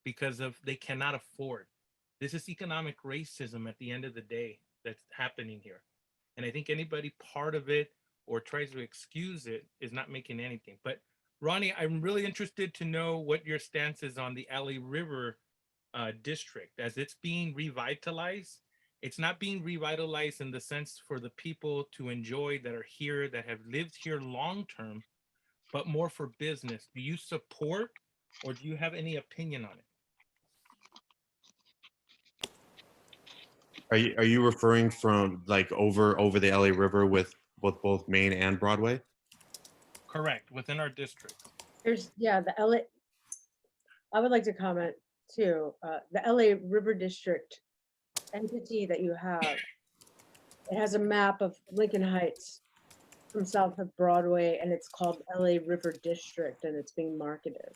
because of they cannot afford. This is economic racism at the end of the day that's happening here. And I think anybody part of it or tries to excuse it is not making anything. But Ronnie, I'm really interested to know what your stance is on the LA River district as it's being revitalized. It's not being revitalized in the sense for the people to enjoy that are here, that have lived here long term, but more for business. Do you support or do you have any opinion on it? Are you referring from like over the LA River with both Main and Broadway? Correct, within our district. There's, yeah, the LA, I would like to comment too. The LA River District entity that you have, it has a map of Lincoln Heights from south of Broadway, and it's called LA River District, and it's being marketed.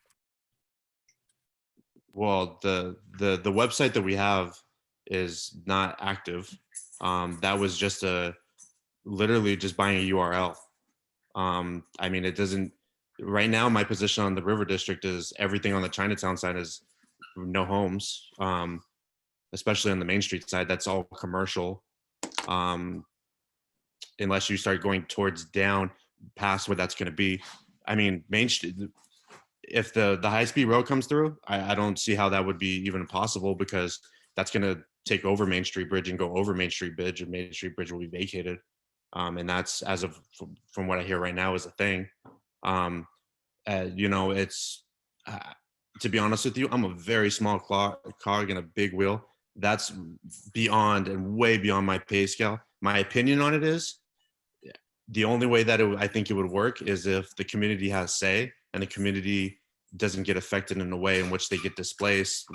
Well, the website that we have is not active. That was just literally just buying a URL. I mean, it doesn't, right now my position on the River District is everything on the Chinatown side is no homes, especially on the Main Street side, that's all commercial. Unless you start going towards down past where that's gonna be. I mean, Main Street, if the high-speed road comes through, I don't see how that would be even possible, because that's going to take over Main Street Bridge and go over Main Street Bridge, and Main Street Bridge will be vacated. And that's, as of from what I hear right now, is a thing. You know, it's to be honest with you, I'm a very small cog in a big wheel. That's beyond and way beyond my pay scale. My opinion on it is, the only way that I think it would work is if the community has say, and the community doesn't get affected in a way in which they get displaced.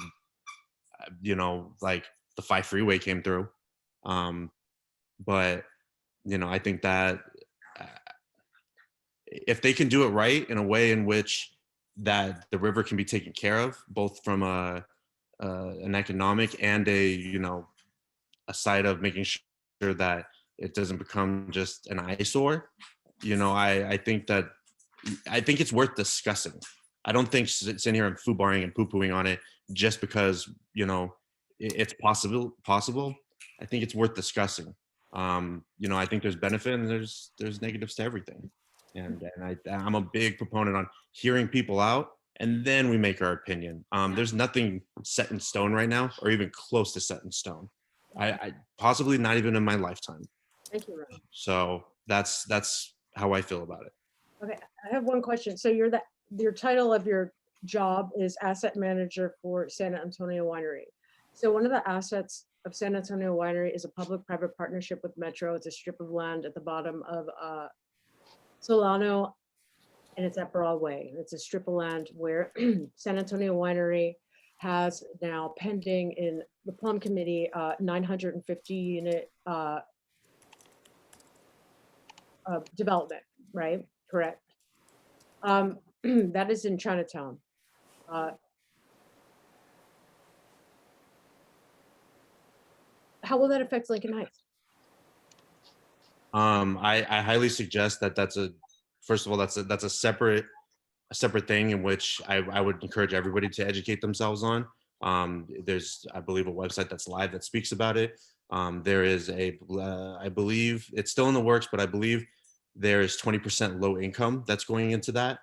You know, like the 5 freeway came through. But, you know, I think that if they can do it right in a way in which that the river can be taken care of, both from an economic and a, you know, a side of making sure that it doesn't become just an eyesore. You know, I think it's worth discussing. I don't think sitting here and foobarring and poo-pooing on it just because, you know, it's possible. I think it's worth discussing. You know, I think there's benefit and there's negatives to everything. And I'm a big proponent on hearing people out, and then we make our opinion. There's nothing set in stone right now, or even close to set in stone. I possibly not even in my lifetime. Thank you, Ron. So that's how I feel about it. Okay, I have one question. So your title of your job is asset manager for San Antonio Winery. So one of the assets of San Antonio Winery is a public-private partnership with Metro. It's a strip of land at the bottom of Solano, and it's at Broadway. It's a strip of land where San Antonio Winery has now pending in the Plum Committee 950 unit development, right? Correct. That is in Chinatown. How will that affect Lincoln Heights? I highly suggest that's first of all, that's a separate thing in which I would encourage everybody to educate themselves on. There's, I believe, a website that's live that speaks about it. There is I believe it's still in the works, but I believe there's 20% low income that's going into that.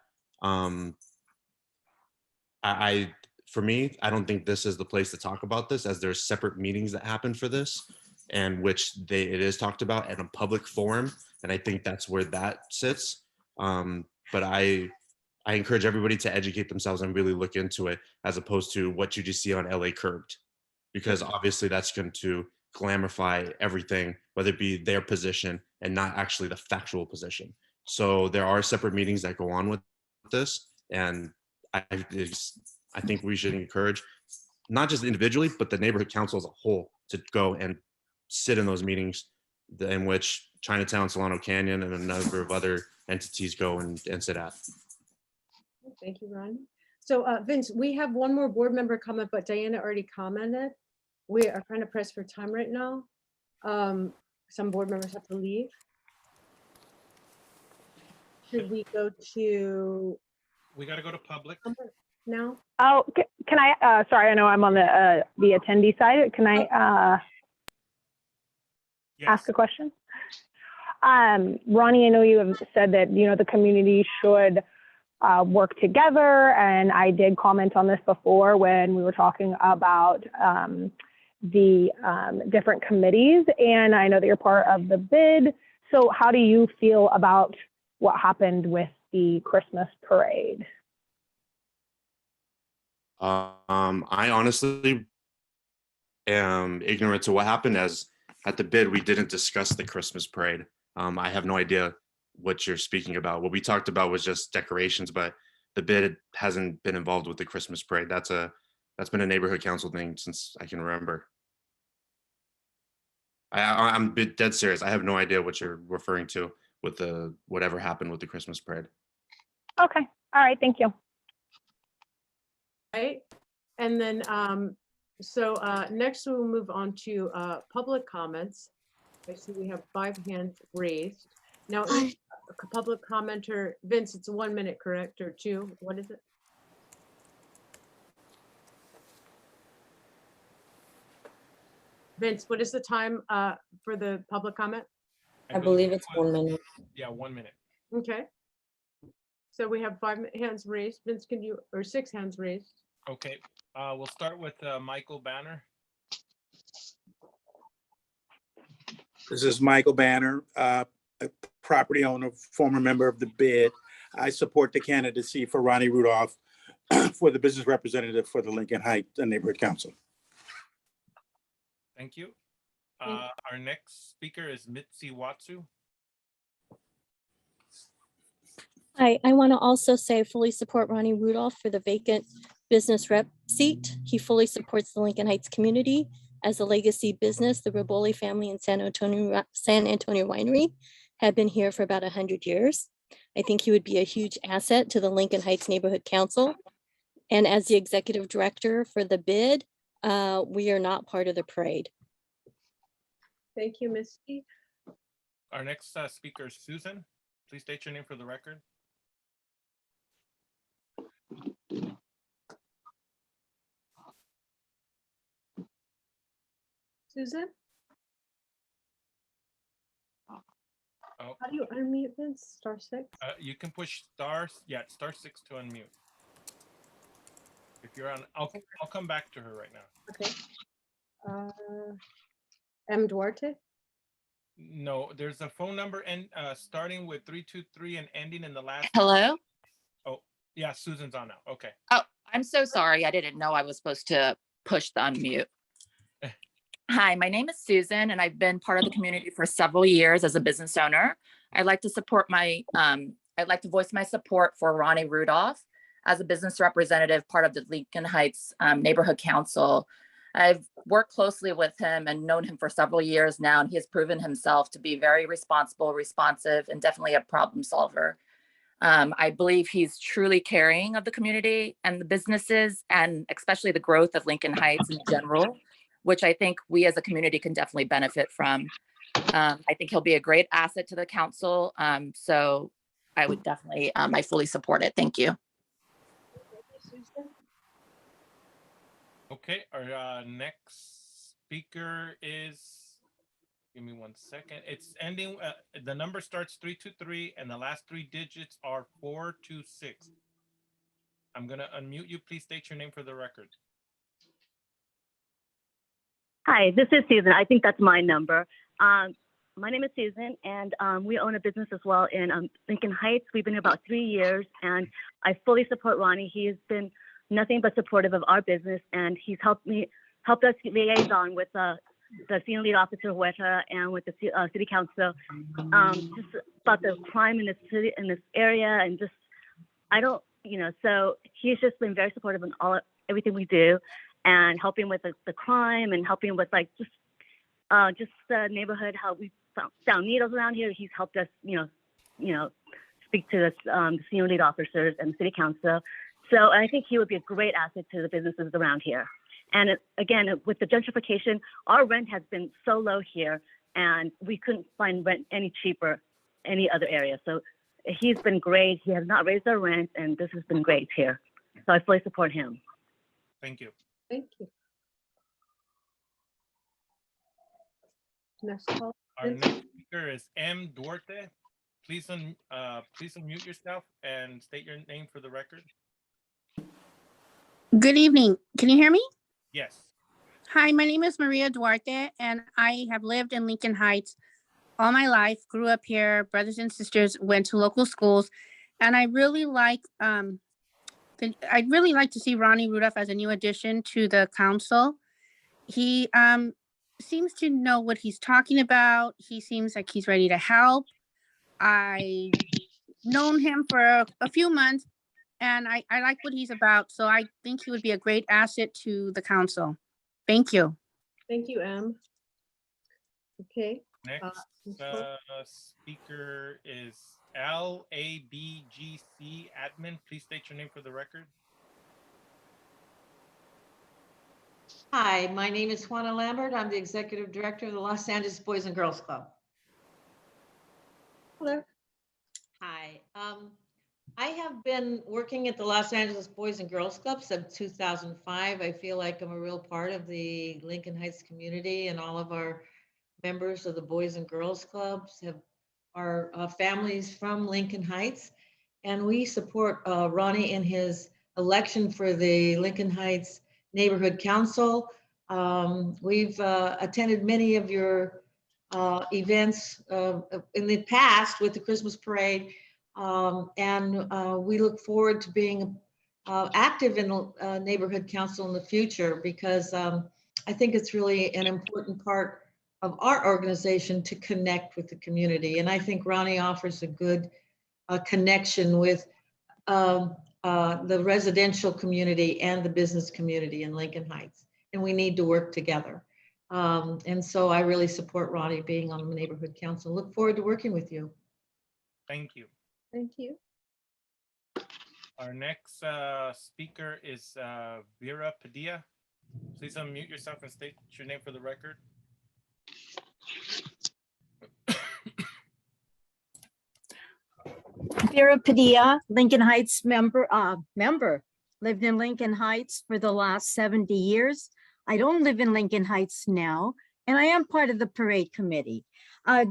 For me, I don't think this is the place to talk about this, as there's separate meetings that happen for this, and which it is talked about at a public forum, and I think that's where that sits. But I encourage everybody to educate themselves and really look into it, as opposed to what you just see on LA Curbed, because obviously that's going to glamorify everything, whether it be their position and not actually the factual position. So there are separate meetings that go on with this, and I think we should encourage not just individually, but the neighborhood council as a whole to go and sit in those meetings in which Chinatown, Solano Canyon, and a number of other entities go and sit at. Thank you, Ron. So Vince, we have one more board member comment, but Diana already commented. We are kind of pressed for time right now. Some board members have to leave. Should we go to? We got to go to public now. Oh, can I, sorry, I know I'm on the attendee side. Can I ask a question? Ronnie, I know you have said that, you know, the community should work together. And I did comment on this before when we were talking about the different committees. And I know that you're part of the bid. So how do you feel about what happened with the Christmas parade? I honestly am ignorant to what happened, as at the bid, we didn't discuss the Christmas parade. I have no idea what you're speaking about. What we talked about was just decorations, but the bid hasn't been involved with the Christmas parade. That's been a neighborhood council thing since I can remember. I'm dead serious. I have no idea what you're referring to with whatever happened with the Christmas parade. Okay. All right. Thank you. Right. And then, so next we'll move on to public comments. I see we have 5 hands raised. Now, each public commenter, Vince, it's 1 minute, correct? Or 2? What is it? Vince, what is the time for the public comment? I believe it's 1 minute. Yeah, 1 minute. Okay. So we have 5 hands raised. Vince, can you, or 6 hands raised? Okay, we'll start with Michael Banner. This is Michael Banner, a property owner, former member of the BID. I support the candidacy for Ronnie Rudolph for the business representative for the Lincoln Heights Neighborhood Council. Thank you. Our next speaker is Mitzi Watsu. I want to also say I fully support Ronnie Rudolph for the vacant business rep seat. He fully supports the Lincoln Heights community as a legacy business. The Riboli family in San Antonio Winery have been here for about 100 years. I think he would be a huge asset to the Lincoln Heights Neighborhood Council. And as the executive director for the BID, we are not part of the parade. Thank you, Misty. Our next speaker is Susan. Please state your name for the record. Susan? Oh, How do you unmute Vince? *6? you can push star, yeah, *6 to unmute. If you're on, I'll come back to her right now. Okay. M. Duarte? No, there's a phone number and starting with 323 and ending in the last. Hello? Oh, yeah, Susan's on now. Okay. Oh, I'm so sorry. I didn't know I was supposed to push the unmute. Hi, my name is Susan, and I've been part of the community for several years as a business owner. I'd like to support I'd like to voice my support for Ronnie Rudolph as a business representative, part of the Lincoln Heights Neighborhood Council. I've worked closely with him and known him for several years now, and he has proven himself to be very responsible, responsive, and definitely a problem solver. I believe he's truly caring of the community and the businesses, and especially the growth of Lincoln Heights in general, which I think we as a community can definitely benefit from. I think he'll be a great asset to the council. So I would definitely, I fully support it. Thank you. Okay, our next speaker is, give me 1 second. It's ending, the number starts 323 and the last 3 digits are 426. I'm gonna unmute you. Please state your name for the record. Hi, this is Susan. I think that's my number. My name is Susan, and we own a business as well in Lincoln Heights. We've been here about 3 years, and I fully support Ronnie. He has been nothing but supportive of our business, and he's helped us liaison with the senior lead officer Huerta and with the city council, just about the crime in this city, in this area, and just so he's just been very supportive in everything we do, and helping with the crime and helping with just the neighborhood, how we found needles around here. He's helped us, speak to the senior lead officers and the city council. So I think he would be a great asset to the businesses around here. And again, with the gentrification, our rent has been so low here, and we couldn't find rent any cheaper any other area. So he's been great. He has not raised our rent, and this has been great here. So I fully support him. Thank you. Thank you. Next call. Our next speaker is M. Duarte. Please unmute yourself and state your name for the record. Good evening. Can you hear me? Yes. Hi, my name is Maria Duarte, and I have lived in Lincoln Heights all my life, grew up here, brothers and sisters went to local schools, and I'd really like to see Ronnie Rudolph as a new addition to the council. He seems to know what he's talking about. He seems like he's ready to help. I've known him for a few months, and I like what he's about. So I think he would be a great asset to the council. Thank you. Thank you, Em. Okay. Next speaker is LABGC admin. Please state your name for the record. Hi, my name is Juana Lambert. I'm the executive director of the Los Angeles Boys and Girls Club. Hello. Hi. I have been working at the Los Angeles Boys and Girls Club since 2005. I feel like I'm a real part of the Lincoln Heights community, and all of our members of the Boys and Girls Clubs are families from Lincoln Heights. and we support Ronnie in his election for the Lincoln Heights Neighborhood Council. We've attended many of your events in the past with the Christmas parade, and we look forward to being active in the neighborhood council in the future, because I think it's really an important part of our organization to connect with the community. And I think Ronnie offers a good connection with the residential community and the business community in Lincoln Heights, and we need to work together. And so I really support Ronnie being on the neighborhood council. Look forward to working with you. Thank you. Thank you. Our next speaker is Vera Padilla. Please unmute yourself and state your name for the record. Vera Padilla, Lincoln Heights member, lived in Lincoln Heights for the last 70 years. I don't live in Lincoln Heights now, and I am part of the parade committee.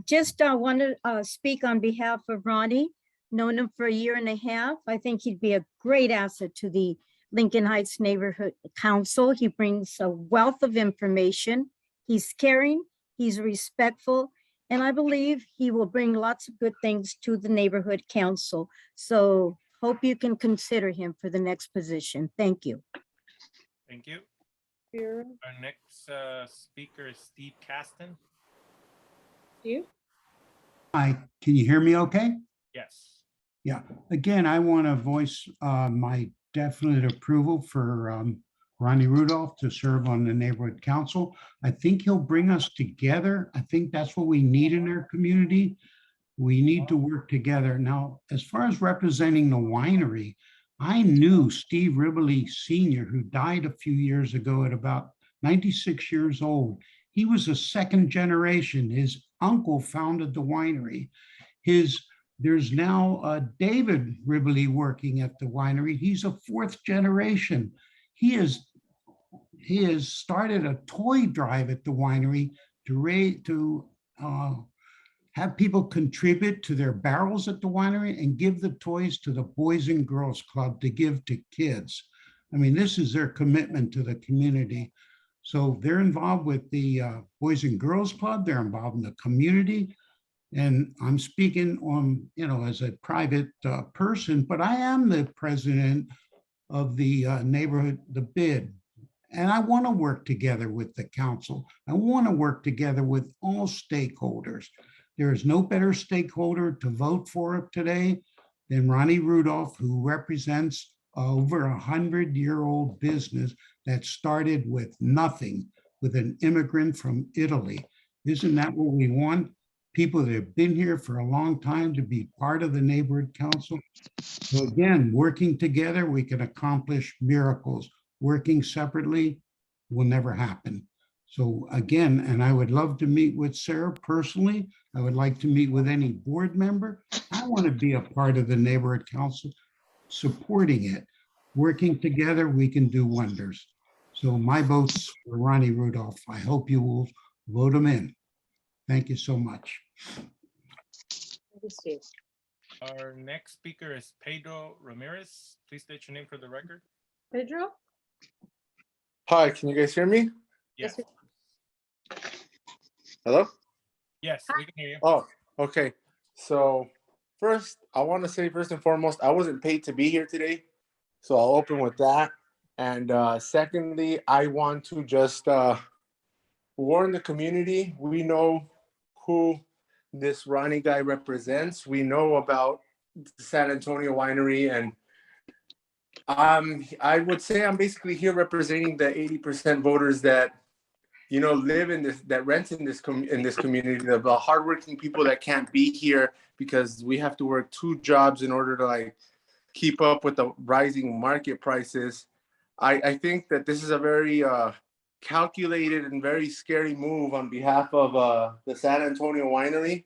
Just want to speak on behalf of Ronnie. Known him for a year and a half. I think he'd be a great asset to the Lincoln Heights Neighborhood Council. He brings a wealth of information. He's caring, he's respectful, and I believe he will bring lots of good things to the neighborhood council. So hope you can consider him for the next position. Thank you. Thank you. Vera. Our next speaker is Steve Caston. You? Hi, can you hear me okay? Yes. Yeah, again, I want to voice my definite approval for Ronnie Rudolph to serve on the neighborhood council. I think he'll bring us together. I think that's what we need in our community. We need to work together. Now, as far as representing the winery, I knew Steve Ribbley Sr., who died a few years ago at about 96 years old. He was a second generation. His uncle founded the winery. There's now David Ribbley working at the winery. He's a fourth generation. He has started a toy drive at the winery to have people contribute to their barrels at the winery and give the toys to the Boys and Girls Club to give to kids. I mean, this is their commitment to the community. So they're involved with the Boys and Girls Club. They're involved in the community. And I'm speaking on, as a private person, but I am the president of the neighborhood, the BID. And I want to work together with the council. I want to work together with all stakeholders. There is no better stakeholder to vote for today than Ronnie Rudolph, who represents over 100-year-old business that started with nothing, with an immigrant from Italy. Isn't that what we want? People that have been here for a long time to be part of the neighborhood council. So again, working together, we can accomplish miracles. Working separately will never happen. So again, and I would love to meet with Sarah personally. I would like to meet with any board member. I want to be a part of the neighborhood council, supporting it. Working together, we can do wonders. So my vote's for Ronnie Rudolph. I hope you will vote him in. Thank you so much. Thank you, Steve. Our next speaker is Pedro Ramirez. Please state your name for the record. Pedro? Hi, can you guys hear me? Yes. Hello? Yes, we can hear you. Oh, okay. So first, I want to say first and foremost, I wasn't paid to be here today. So I'll open with that. And secondly, I want to just warn the community. We know who this Ronnie guy represents. We know about the San Antonio Winery, and I would say I'm basically here representing the 80% voters that live in this, that rent in this community, the hardworking people that can't be here because we have to work 2 jobs in order to keep up with the rising market prices. I think that this is a very calculated and very scary move on behalf of the San Antonio Winery.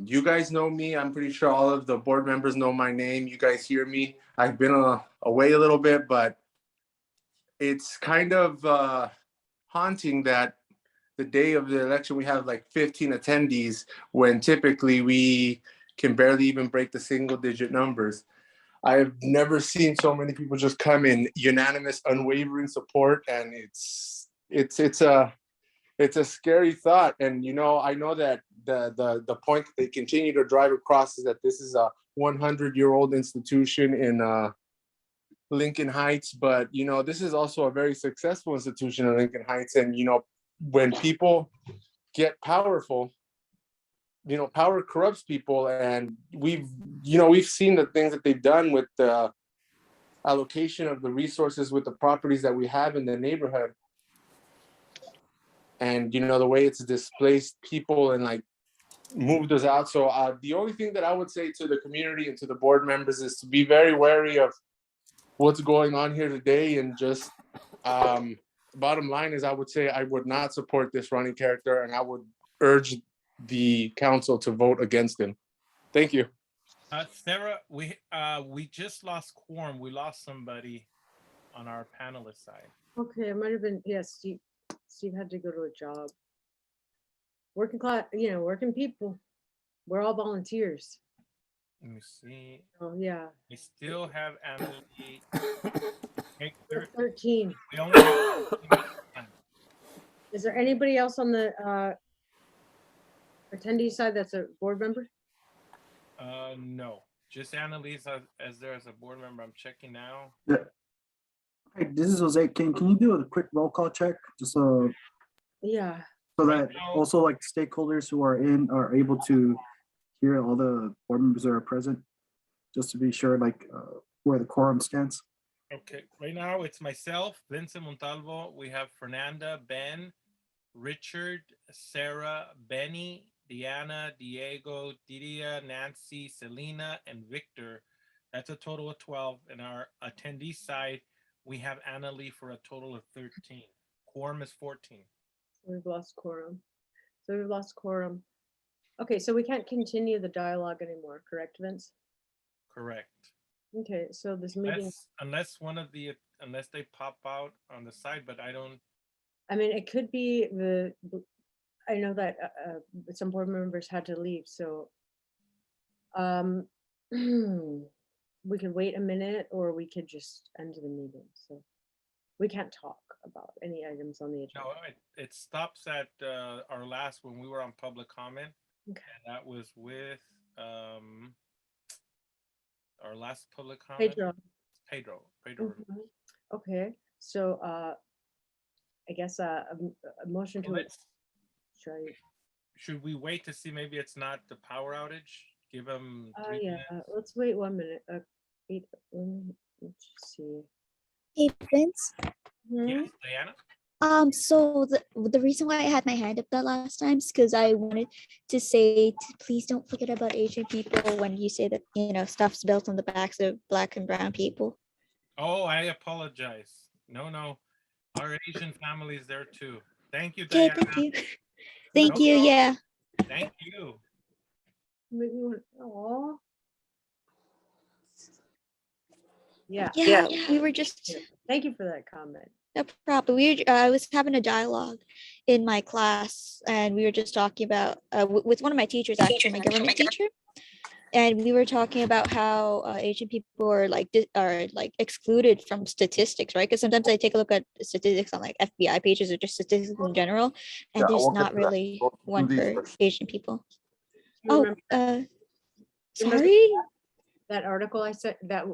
You guys know me. I'm pretty sure all of the board members know my name. You guys hear me. I've been away a little bit, but it's kind of haunting that the day of the election we have 15 attendees when typically we can barely even break the single digit numbers. I've never seen so many people just come in unanimous, unwavering support, and it's a scary thought. And I know that the point that they continue to drive across is that this is a 100-year-old institution in Lincoln Heights, but this is also a very successful institution in Lincoln Heights. And when people get powerful, power corrupts people, and we've seen the things that they've done with the allocation of the resources with the properties that we have in the neighborhood, and the way it's displaced people and like moved us out. So the only thing that I would say to the community and to the board members is to be very wary of what's going on here today. And just bottom line is, I would say I would not support this running character, and I would urge the council to vote against him. Thank you. Sarah, we just lost quorum. We lost somebody on our panelist side. Okay, it might have been, yes, Steve. Steve had to go to a job. Working class, working people. We're all volunteers. Let me see. Oh yeah. We still have Emily. 13. We only have Is there anybody else on the attendee side that's a board member? no, just Annalise as there as a board member. I'm checking now. Yeah. Hey, this is Jose. Can you do a quick roll call check? Just Yeah. so that also like stakeholders who are able to hear all the board members that are present, just to be sure like where the quorum stands. Okay, right now it's myself, Vincent Montalvo. We have Fernanda, Ben, Richard, Sarah, Benny, Diana, Diego, Didia, Nancy, Selena, and Victor. That's a total of 12. And our attendee side, we have Annalie for a total of 13. Quorum is 14. We've lost quorum. Okay, so we can't continue the dialogue anymore, correct, Vince? Correct. Okay, so this meeting. Unless they pop out on the side, but I don't. I mean, it could be I know that some board members had to leave, so we could wait a minute, or we could just end the meeting. So we can't talk about any items on the agenda. No, it stops at our last when we were on public comment. Okay. And that was with our last public comment. Pedro. Mhm. Okay, so I guess a motion to Should we wait to see maybe it's not the power outage? Give them 3 yeah, minutes. let's wait 1 minute. Let's see. Hey, Vince. Yes, Diana. So the reason why I had my hand up that last time is because I wanted to say, please don't forget about Asian people when you say that, stuff's built on the backs of Black and brown people. Oh, I apologize. No. Our Asian family is there too. Thank you, Okay, Diana. thank you. Thank you, yeah. Thank you. Aw. Yeah. Yeah, we were just. Thank you for that comment. No problem. I was having a dialogue in my class, and we were just talking about with one of my teachers, actually, my government teacher, and we were talking about how Asian people are like excluded from statistics, right? Because sometimes I take a look at statistics on like FBI pages or just statistics in general, and Yeah, there's we'll get not to that. really We'll do one these for first. Asian people. You Oh, remember sorry. that article I said that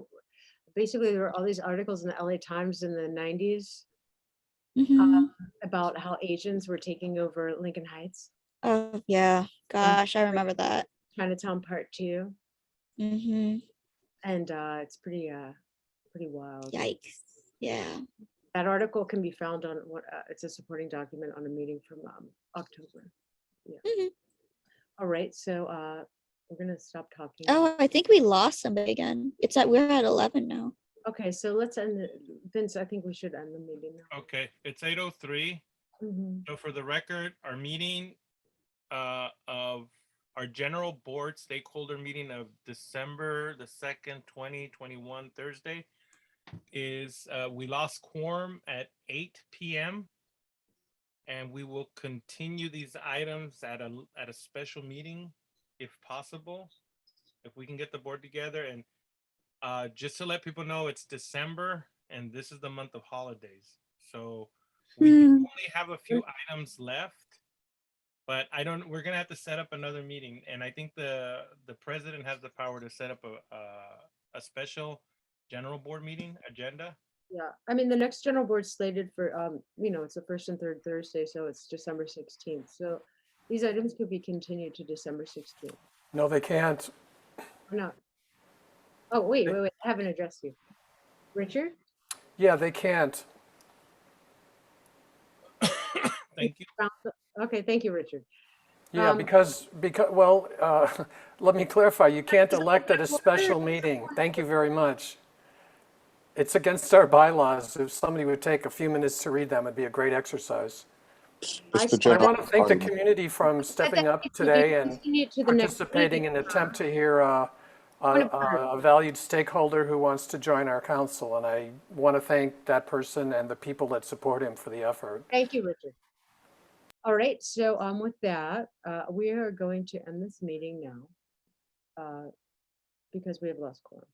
basically there were all these articles in the LA Times in the 90s about how Asians were taking over Lincoln Heights. Oh yeah, gosh, I remember that. Chinatown Part 2. Mm-hmm. And it's pretty wild. Yikes. Yeah. That article can be found on what it's a supporting document on a meeting from October. Yeah. All right, so we're gonna stop talking. Oh, I think we lost somebody again. We're at 11 now. Okay, so let's end Vince, I think we should end the meeting now. Okay, it's 8:03. So for the record, our meeting of our general board stakeholder meeting of December the 2nd, 2021, Thursday, is we lost quorum at 8 p.m. and we will continue these items at a special meeting if possible. if we can get the board together. And just to let people know, it's December and this is the month of holidays. So we do only have a few items left, but we're gonna have to set up another meeting. And I think the president has the power to set up a special general board meeting agenda. Yeah, I mean, the next general board slated for, it's the first and third Thursday, so it's December 16th. So these items could be continued to December 16th. No, they can't. Or not. Oh, wait, I haven't addressed you. Richard? Yeah, they can't. Thank you. Okay, thank you, Richard. Yeah, because well, let me clarify. You can't elect at a special meeting. Thank you very much. It's against our bylaws. If somebody would take a few minutes to read them, it'd be a great exercise. I want to thank the community from stepping up today and participating in an attempt to hear a valued stakeholder who wants to join our council. And I want to thank that person and the people that support him for the effort. Thank you, Richard. All right, so with that, we are going to end this meeting now because we have lost quorum.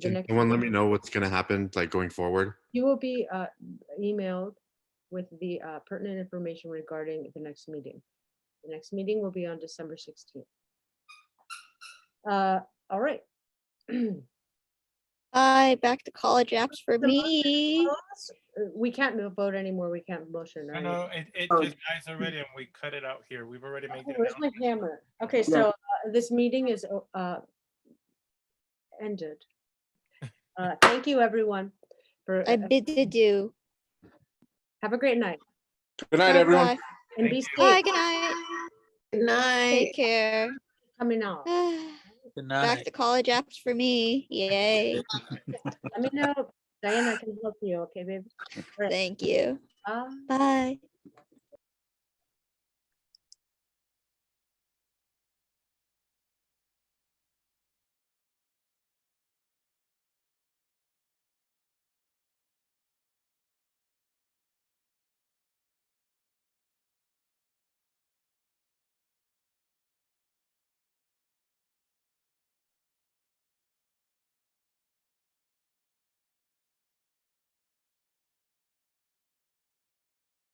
Can someone let me know what's going to happen, like going forward? You will be emailed with the pertinent information regarding the next meeting. The next meeting will be on December 16th. All right. Bye, back to college apps for me. We can't vote anymore. We can't motion. I Right? know it just dies already, and we cut it out here. We've already made it. Where's my hammer? Okay, so this meeting is ended. Thank you, everyone. I bid to do. Have a great night. Good night, everyone. And be safe. Bye, good night. Good night. Take care. Coming out. Good night. Back to college apps for me. Yay. Let me know. Diana, I can help you. Okay, babe. Thank you. Bye. Bye.